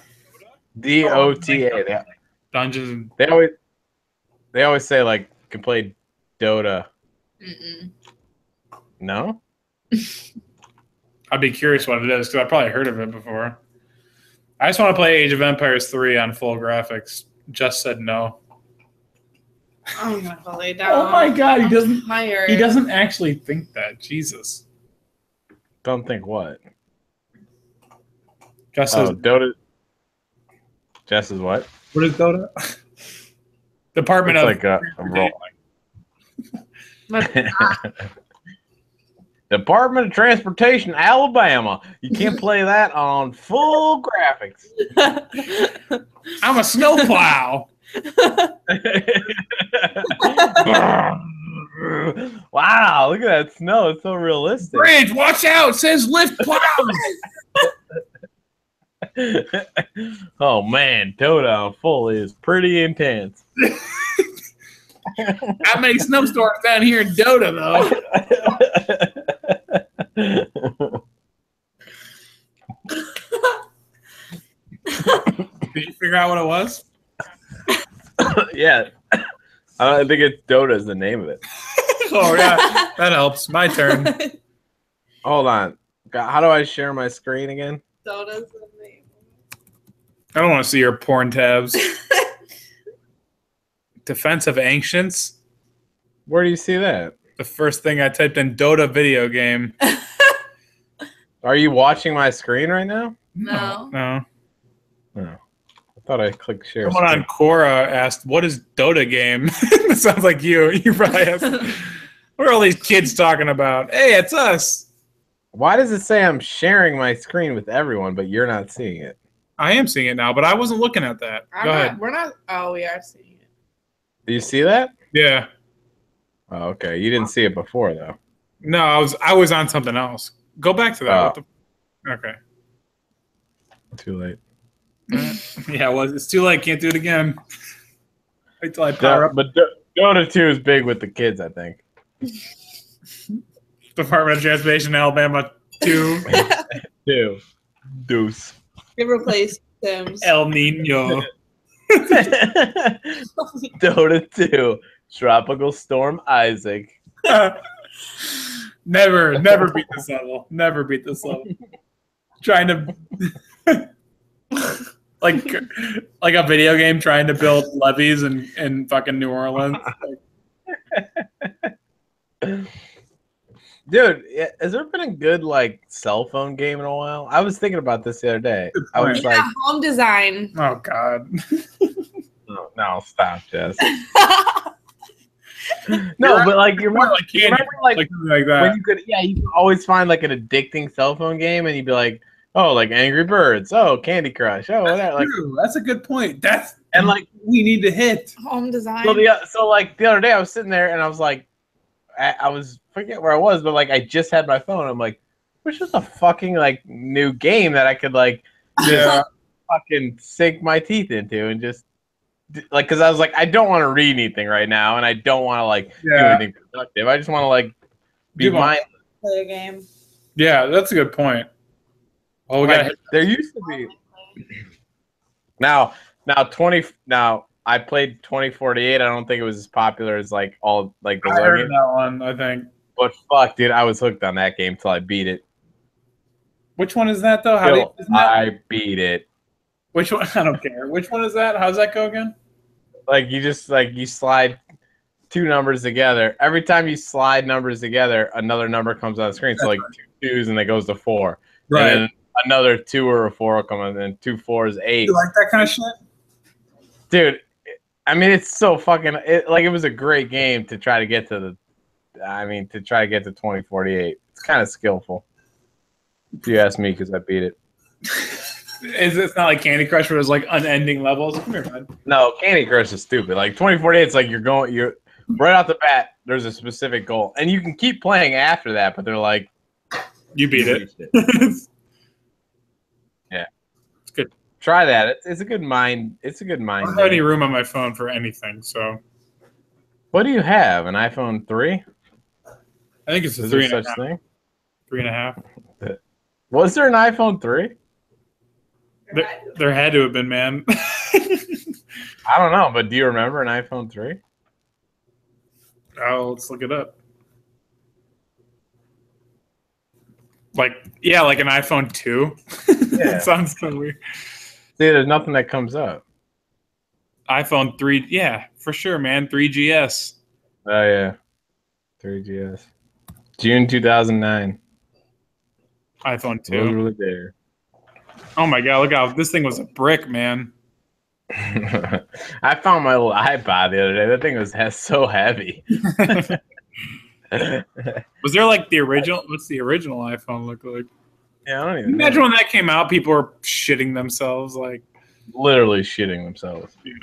DOTA. Dungeons. They always say like you can play Dota. Mm-mm. No. I'd be curious what it is because I probably heard of it before. I just want to play Age of Empires 3 on full graphics. Just said no. I'm gonna lay down. Oh my god, he doesn't. Tired. He doesn't actually think that. Jesus. Don't think what? Jess says Dota. Jess is what? What is Dota? Department it's of like a roll. Department of Transportation, Alabama. You can't play that on full graphics. I'm a snowplow. Wow, look at that snow. It's so realistic. Bridge, watch out. It says lift plows. Oh, man. Dota on full is pretty intense. Not many snowstorms down here in Dota, though. Did you figure out what it was? Yeah. I think it's Dota is the name of it. Oh, yeah. That helps. My turn. Hold on. How do I share my screen again? Dota's the name. I don't want to see your porn tabs. Defense of Ancients. Where do you see that? The first thing I typed in Dota video game. Are you watching my screen right now? No. No. No. I thought I clicked share. Someone on Quora asked, "What is Dota game?" That sounds like you. You probably asked, "What are all these kids talking about?" Hey, it's us. Why does it say I'm sharing my screen with everyone, but you're not seeing it? I am seeing it now, but I wasn't looking at that. Go ahead. We're not. Oh, we are seeing it. Do you see that? Yeah. Oh, okay. You didn't see it before, though. No, I was on something else. Go back to that. Oh. What the? Okay. Too late. Yeah, well, it's too late. Can't do it again. Wait till I power up. But Dota 2 is big with the kids, I think. Department of Transportation, Alabama 2. 2. Deuce. Never replaced Sims. El Nino. Dota 2. Tropical Storm Isaac. Never beat this level. Never beat this level. Trying to like a video game trying to build levees in fucking New Orleans. Dude, has there been a good like cell phone game in a while? I was thinking about this the other day. I was like, Home Design. Oh God. No, stop, Jess. No, but like you remember like that. when you could always find like an addicting cell phone game and you'd be like, oh, like Angry Birds, oh, Candy Crush, oh, whatever. Like, that's a good point. And like we need to hit Home Design. So like the other day I was sitting there and I was like, I was forget where I was, but like I just had my phone. I'm like, which is a fucking like new game that I could like just fucking sink my teeth into and just like, because I was like, I don't want to read anything right now, and I don't want to like do anything productive. I just want to like be mindless. Play a game. Yeah, that's a good point. Oh, we got there used to be. Now I played 2048. I don't think it was as popular as like all like the I heard that one, I think. But fuck, dude, I was hooked on that game till I beat it. Which one is that though? I beat it. Which one? I don't care. Which one is that? How's that go again? Like you just like you slide two numbers together. Every time you slide numbers together, another number comes on the screen. So like 2 2s and it goes to 4. Right. And then another 2 or a 4 will come in, and then 2 4s 8. You like that kind of shit? Dude, I mean it's so fucking it was a great game to try to get to 2048. It's kind of skillful. If you ask me, because I beat it. It's not like Candy Crush where it's like unending levels. Come here, man. No, Candy Crush is stupid. Like 2048, it's like you're right off the bat. There's a specific goal, and you can keep playing after that. But they're like, you beat it. Yeah, it's good. Try that. It's a good mind. It's a good mind. I don't have any room on my phone for anything. So, what do you have? An iPhone 3? I think it's a 3.5. 3.5. Was there an iPhone 3? There had to have been, man. I don't know, but do you remember an iPhone 3? Oh, let's look it up. Like an iPhone 2. Yeah. It sounds so weird. See, there's nothing that comes up. iPhone 3, yeah, for sure, man. 3GS. Oh yeah, 3GS. June 2009. iPhone 2. Literally there. Oh my god, look how this thing was a brick, man. I found my little iPod the other day. That thing was so heavy. Was there like the original? What's the original iPhone look like? Yeah, I don't even imagine know. when that came out, people were shitting themselves, like literally shitting themselves. Yeah.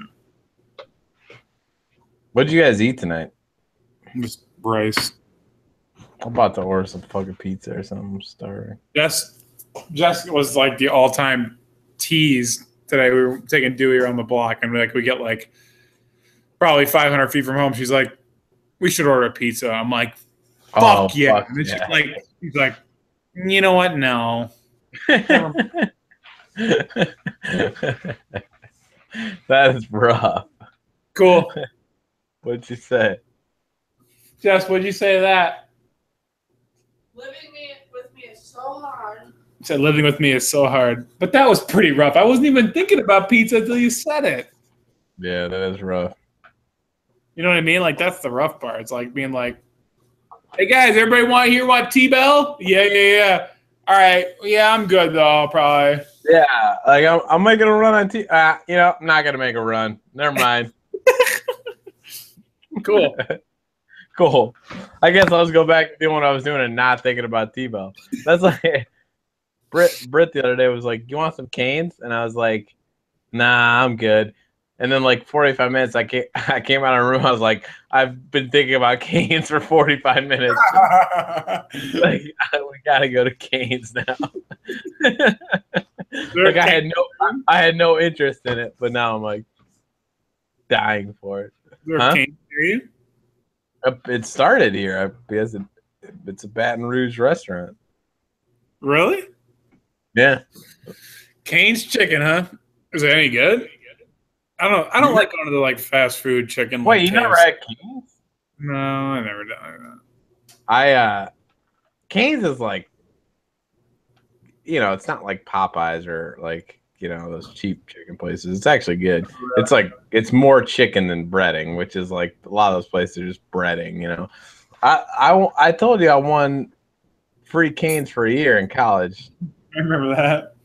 What did you guys eat tonight? Just rice. I'm about to order some fucking pizza or something. I'm starving. Jess was like the all-time tease today. We were taking Dewey around the block, and we get like probably 500 feet from home. She's like, we should order a pizza. I'm like, fuck Oh, yeah. fuck And then yeah. she's like, you know what? No. That is rough. Cool. What'd you say? Jess, what'd you say to that? Living with me is so hard. You said living with me is so hard. But that was pretty rough. I wasn't even thinking about pizza until you said it. Yeah, that is rough. You know what I mean? Like, that's the rough part. It's like being like, hey, guys, everybody want T-Bell? Yeah. All right. Yeah, I'm good, though, probably. Yeah, like I'm making a run on I'm not gonna make a run. Never mind. Cool. Cool. I guess I'll just go back to doing what I was doing and not thinking about T-Bell. That's like Britt the other day was like, "You want some Canes?" And I was like, "Nah, I'm good." And then like 45 minutes, I came out of the room. I was like, "I've been thinking about Canes for 45 minutes. Like, we gotta go to Canes now." Like I had no interest in it, but now I'm like dying for it. Huh? Canes near you? It started here because it's a Baton Rouge restaurant. Really? Yeah. Cane's chicken, huh? Is it any good? I don't like going to the like fast food chicken. Wait, like, you never had Cane's? No, I never done that. Cane's is like, it's not like Popeyes or like, those cheap chicken places. It's actually good. It's like it's more chicken than breading, which is like a lot of those places are just breading. I told you I won free Cane's for a year in college. I remember that.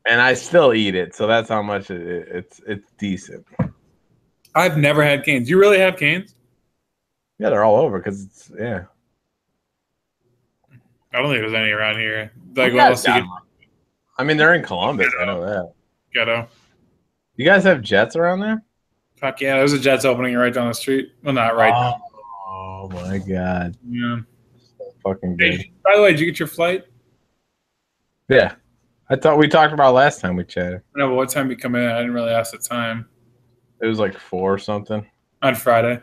And I still eat it, so that's how much it's decent. I've never had Cane's. You really have Cane's? Yeah, they're all over because it's I don't think there's any around here. Like, what else I mean, they're in Columbus. I know that. Ghetto. You guys have Jets around there? Fuck yeah, there's a Jets opening right down the street. Well, not right. Oh my god. Yeah. So fucking good. Hey, by the way, did you get your flight? Yeah. I thought we talked about last time we chatted. No, but what time you come in? I didn't really ask the time. It was like 4 or something. On Friday.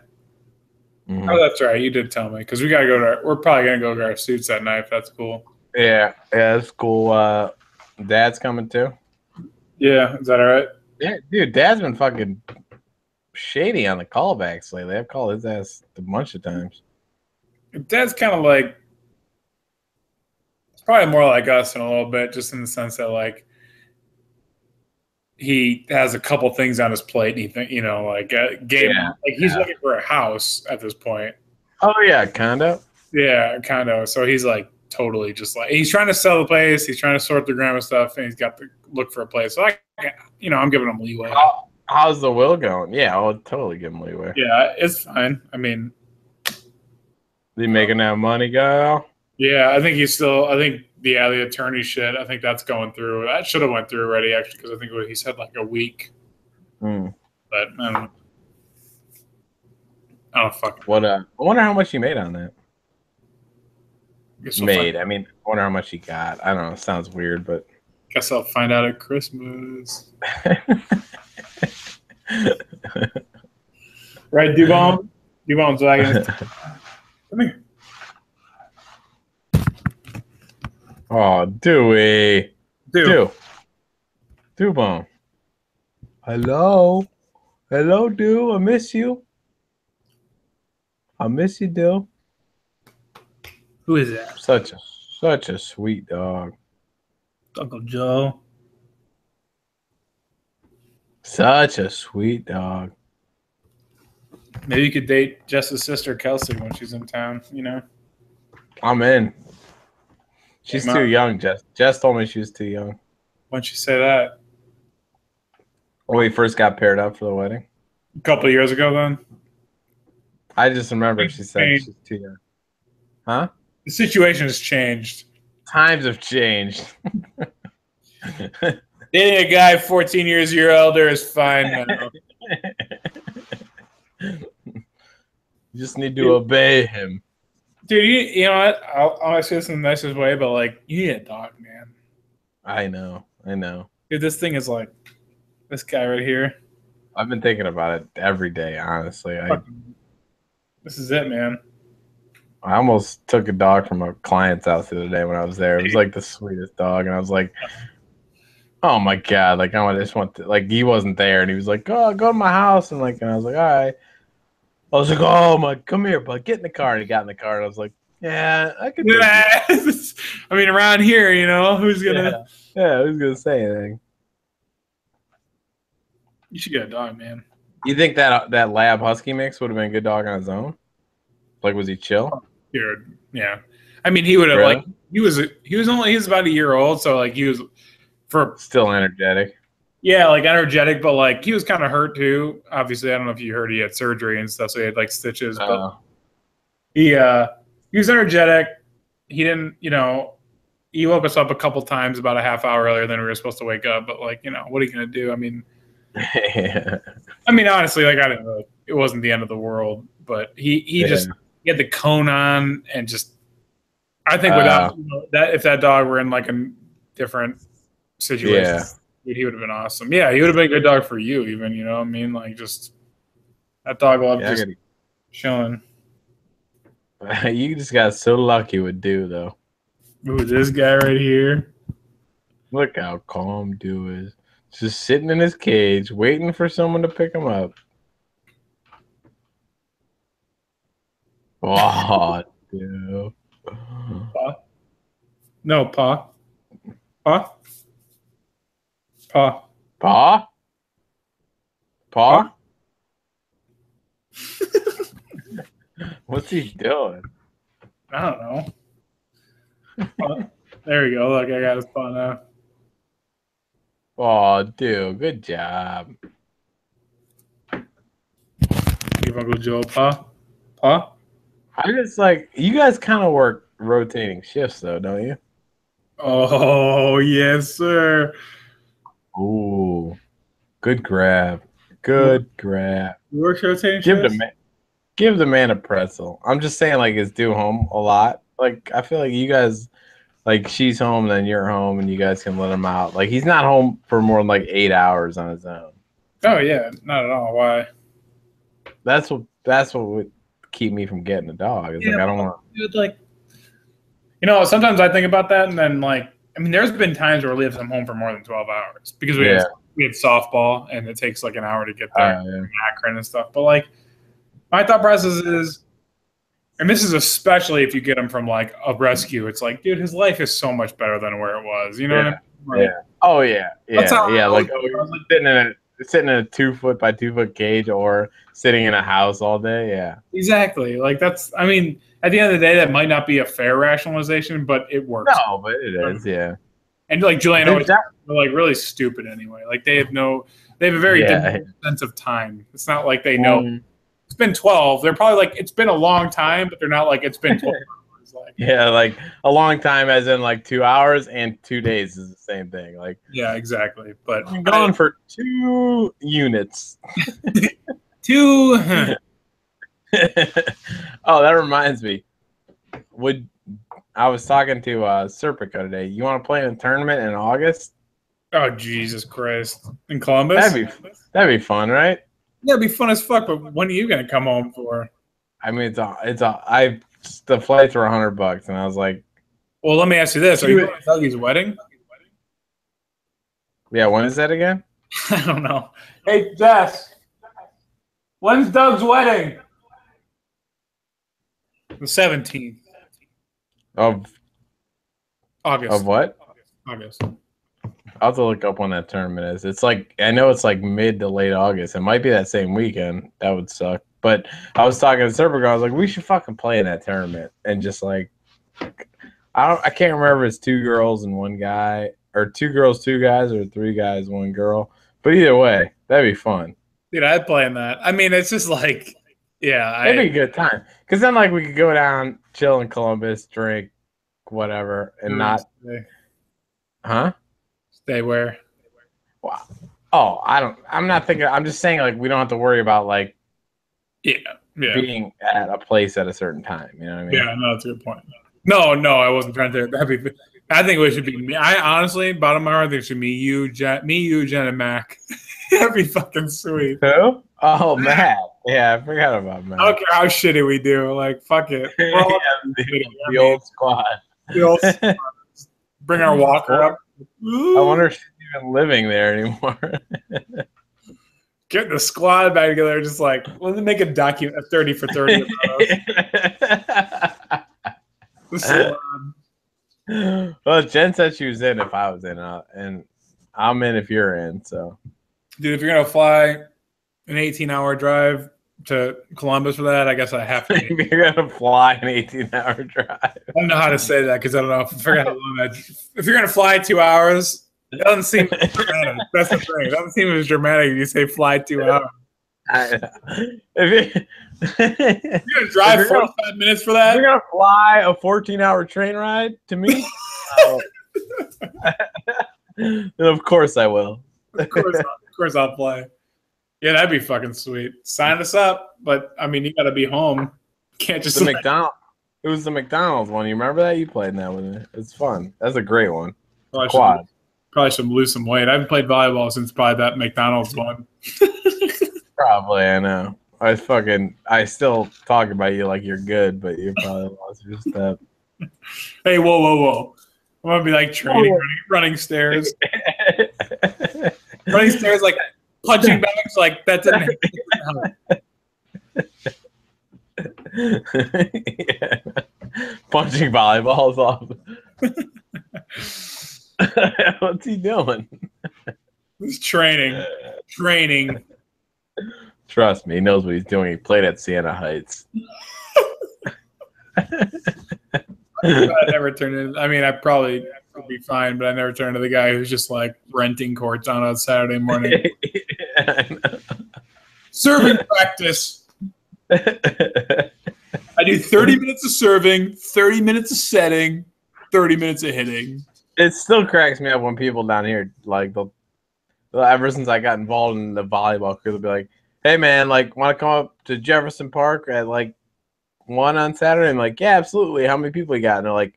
Mm-hmm. Oh, that's right. You did tell me because we gotta go we're probably gonna go to our suits that night. If that's cool. Yeah, that's cool. Dad's coming too. Yeah, is that all right? Yeah, dude, Dad's been fucking shady on the callbacks lately. I've called his ass a bunch of times. Dad's kind of like, it's probably more like us in a little bit, just in the sense that like he has a couple things on his plate, and he think like a game, like he's looking for a house at this point. Oh yeah, condo. Yeah, condo. So he's like totally just like he's trying to sell the place. He's trying to sort through grandma stuff, and he's got to look for a place. So I'm giving him leeway. How's the will going? Yeah, I'll totally give him leeway. Yeah, it's fine. I mean, he making that money, girl? Yeah, I think the attorney shit. I think that's going through. That should have went through already, actually, because I think he said like a week. Mm. But I don't know. Oh fuck. What? I wonder how much he made on that. I mean, I wonder how much he got. I don't know. It sounds weird, but guess I'll find out at Christmas. Right, Dubon? Dubon's wagon. Come here. Oh, Dewey. Dubon. Hello. Hello, Dew. I miss you. I miss you, Dew. Who is that? Such a sweet dog. Uncle Joe. Such a sweet dog. Maybe you could date Jess's sister Kelsey when she's in town, I'm in. She's too young, Jess. Jess told me she was too young. Why'd she say that? When we first got paired up for the wedding. A couple of years ago, then? I just remember she said she's too young. Huh? The situation has changed. Times have changed. Dating a guy 14 years your elder is fine now. You just need to obey him. Dude, you know what? I'll ask you this in the nicest way, but like, you need a dog, man. I know. Dude, this thing is like this guy right here. I've been thinking about it every day, honestly. This is it, man. I almost took a dog from a client's house the other day when I was there. It was like the sweetest dog, and I was like, "Oh my god!" Like I just want to. Like he wasn't there, and he was like, "Oh, go to my house," and I was like, "All right." I was like, "Oh my, come here, bud, get in the car." And he got in the car, and I was like, "Yeah, I could." Yeah. I mean, around here, who's gonna? Yeah, who's gonna say anything? You should get a dog, man. You think that Lab Husky mix would have been a good dog on his own? Like, was he chill? Dude, yeah. I mean, he would have Really? he was about a year old, so like he was Still energetic. Yeah, like energetic, but like he was kind of hurt too. Obviously, I don't know if you heard he had surgery and stuff, so he had like stitches. But he was energetic. He didn't, he woke us up a couple times about a half hour earlier than we were supposed to wake up. But like, what are you gonna do? I mean, honestly, like it wasn't the end of the world. But he just he had the cone on and just. I think without that, if that dog were in like a different situation. Yeah. Dude, he would have been awesome. Yeah, he would have been a good dog for you, even. You know what I mean? Like, just that dog loved just chilling. You just got so lucky with Dew, though. Ooh, this guy right here. Look how calm Dew is. Just sitting in his cage, waiting for someone to pick him up. Oh, Dew. Pa? No, Pa. Pa? Pa. Pa? Pa? What's he doing? I don't know. There we go. Look, I got his paw now. Oh, dude, good job. Give Uncle Joe a paw. Pa? I just like, you guys kind of work rotating shifts, though, don't you? Oh, yes, sir. Ooh, good grab. Good grab. You work rotating shifts? Give the man a pretzel. I'm just saying, like, is Dew home a lot? Like, I feel like you guys, like, she's home, then you're home, and you guys can let him out. Like, he's not home for more than like 8 hours on his own. Oh yeah, not at all. Why? That's what would keep me from getting a dog. It's like I don't want. Dude, like, sometimes I think about that, and then like, I mean, there's been times where we leave them home for more than 12 hours because we had softball, and it takes like an hour to get there, Akron and stuff. But like, my thought process is, and this is especially if you get him from like a rescue, it's like, dude, his life is so much better than where it was. You know what I mean? Like, Oh yeah. Like sitting in a 2 foot by 2 foot cage or sitting in a house all day. Yeah. Exactly. Like that's. I mean, at the end of the day, that might not be a fair rationalization, but it works. No, but it is. Yeah. And like Julian always, they're like really stupid anyway. Like they have a very different sense of time. It's not like they know. It's been 12. They're probably like, it's been a long time, but they're not like it's been 12 hours. Like, yeah, like a long time as in like 2 hours and 2 days is the same thing. Like, yeah, exactly. But I'm going for 2 units. 2. Oh, that reminds me. I was talking to Serpico today. You want to play in a tournament in August? Oh, Jesus Christ. In Columbus? That'd be fun, right? Yeah, it'd be fun as fuck, but when are you gonna come home for? I mean, the flights were $100, and I was like, well, let me ask you this: are you going to Dougie's wedding? Yeah, when is that again? I don't know. Hey, Jess, when's Doug's wedding? The 17th of August. Of what? August. I'll have to look up when that tournament is. It's like, I know it's like mid to late August. It might be that same weekend. That would suck. But I was talking to Serpico. I was like, we should fucking play in that tournament. And just like, I can't remember if it's 2 girls and 1 guy, or 2 girls, 2 guys, or 3 guys, 1 girl. But either way, that'd be fun. Dude, I'd play in that. I mean, it's just like, yeah. It'd be a good time. Because then like we could go down, chill in Columbus, drink, whatever, and not. Huh? Stay where? Wow. Oh, I'm not thinking. I'm just saying, like, we don't have to worry about like, being at a place at a certain time. You know what I mean? Yeah, no, that's a good point. No, I wasn't trying to. I think it should be me. I honestly, bottom of my heart, I think it should be you, Jen, and Mac. That'd be fucking sweet. Who? Oh, Matt. Yeah, I forgot about Matt. I don't care how shitty we do. Like, fuck it. We're all The old squad. The old squad. Bring our walker up. I wonder if she's even living there anymore. Get the squad back together. Just like, let's make a document, a 30 for 30 of those. Well, Jen said she was in if I was in, and I'm in if you're in. So, dude, if you're gonna fly an 18-hour drive to Columbus for that, I guess I have to. If you're gonna fly an 18-hour drive, I don't know how to say that because I don't know if I forgot how long that. If you're gonna fly 2 hours, it doesn't seem dramatic. That's the thing. It doesn't seem as dramatic if you say fly 2 hours. If You're gonna drive 45 minutes for that? You're gonna fly a 14-hour train ride to me? Then of course I will. Of course I'll play. Yeah, that'd be fucking sweet. Sign us up, but I mean, you gotta be home. You can't just the McDonald's. It was the McDonald's one. You remember that? You played in that with me. It's fun. That's a great one. Probably should lose some weight. I haven't played volleyball since probably that McDonald's one. Probably, I know. I still talk about you like you're good, but you probably lost your step. Hey, whoa. I'm gonna be like training, running stairs. Running stairs like punching bags, like that didn't yeah. Punching volleyballs off. What's he doing? He's training. Trust me, he knows what he's doing. He played at Siena Heights. I never turned in. I mean, I probably would be fine, but I never turned into the guy who's just like renting courts on a Saturday morning. Serving practice. I do 30 minutes of serving, 30 minutes of setting, 30 minutes of hitting. It still cracks me up when people down here, like, ever since I got involved in the volleyball crew, they'll be like, hey, man, like, want to come up to Jefferson Park at, like, 1 on Saturday? I'm like, yeah, absolutely. How many people you got? And they're like,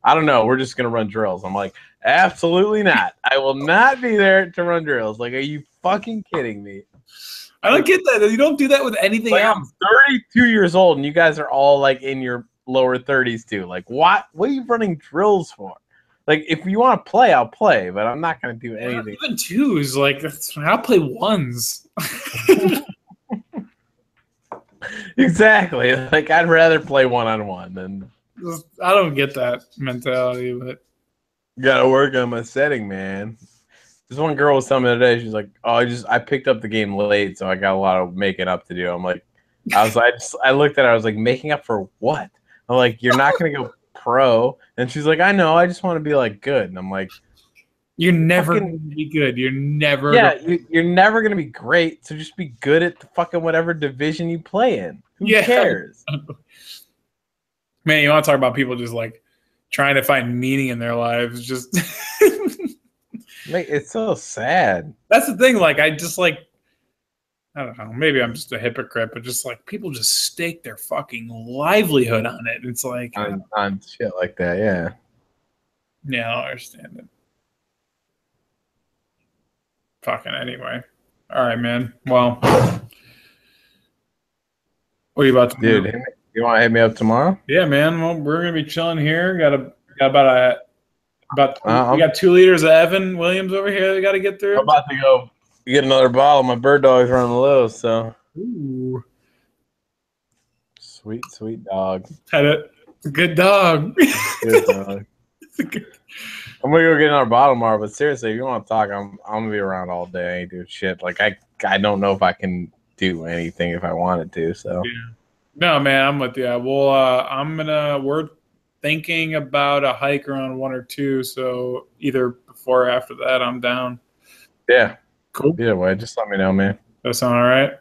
I don't know. We're just going to run drills. I'm like, absolutely not. I will not be there to run drills. Like, are you fucking kidding me? I don't get that. You don't do that with anything like, else. I'm 32 years old, and you guys are all, like, in your lower 30s, too. Like, what are you running drills for? Like, if you want to play, I'll play, but I'm not going to do anything. Even twos. Like, I'll play ones. Exactly. Like, I'd rather play one-on-one than... I don't get that mentality, but... Gotta work on my setting, man. This one girl was telling me the other day, she's like, oh, I picked up the game late, so I got a lot of making up to do. I'm like, I looked at her, I was like, making up for what? I'm like, you're not going to go pro. And she's like, I know, I just want to be, like, good. And I'm like... You're never going to be good. You're never... Yeah, you're never going to be great, so just be good at the fucking whatever division you play in. Who cares? Man, you want to talk about people just, like, trying to find meaning in their lives. Just... It's so sad. That's the thing. Like, I just, like... I don't know. Maybe I'm just a hypocrite, but just, like, people just stake their fucking livelihood on it. It's like... On shit like that, yeah. Yeah, I don't understand it. Fucking anyway. All right, man. Well, what are you about to do? Dude, you want to hit me up tomorrow? Yeah, man. Well, we're gonna be chilling here. We got 2 liters of Evan Williams over here that we got to get through. I'm about to go get another bottle. My bird dog's running low, so. Ooh. Sweet dog. Had it. It's a good dog. Good dog. I'm gonna go get another bottle tomorrow, but seriously, if you want to talk, I'm gonna be around all day. I ain't do shit. Like I don't know if I can do anything if I wanted to. So yeah. No, man, I'm with you. Well, we're thinking about a hike around 1 or 2. So either before or after that, I'm down. Yeah. Cool. Either way, just let me know, man. That sound all right?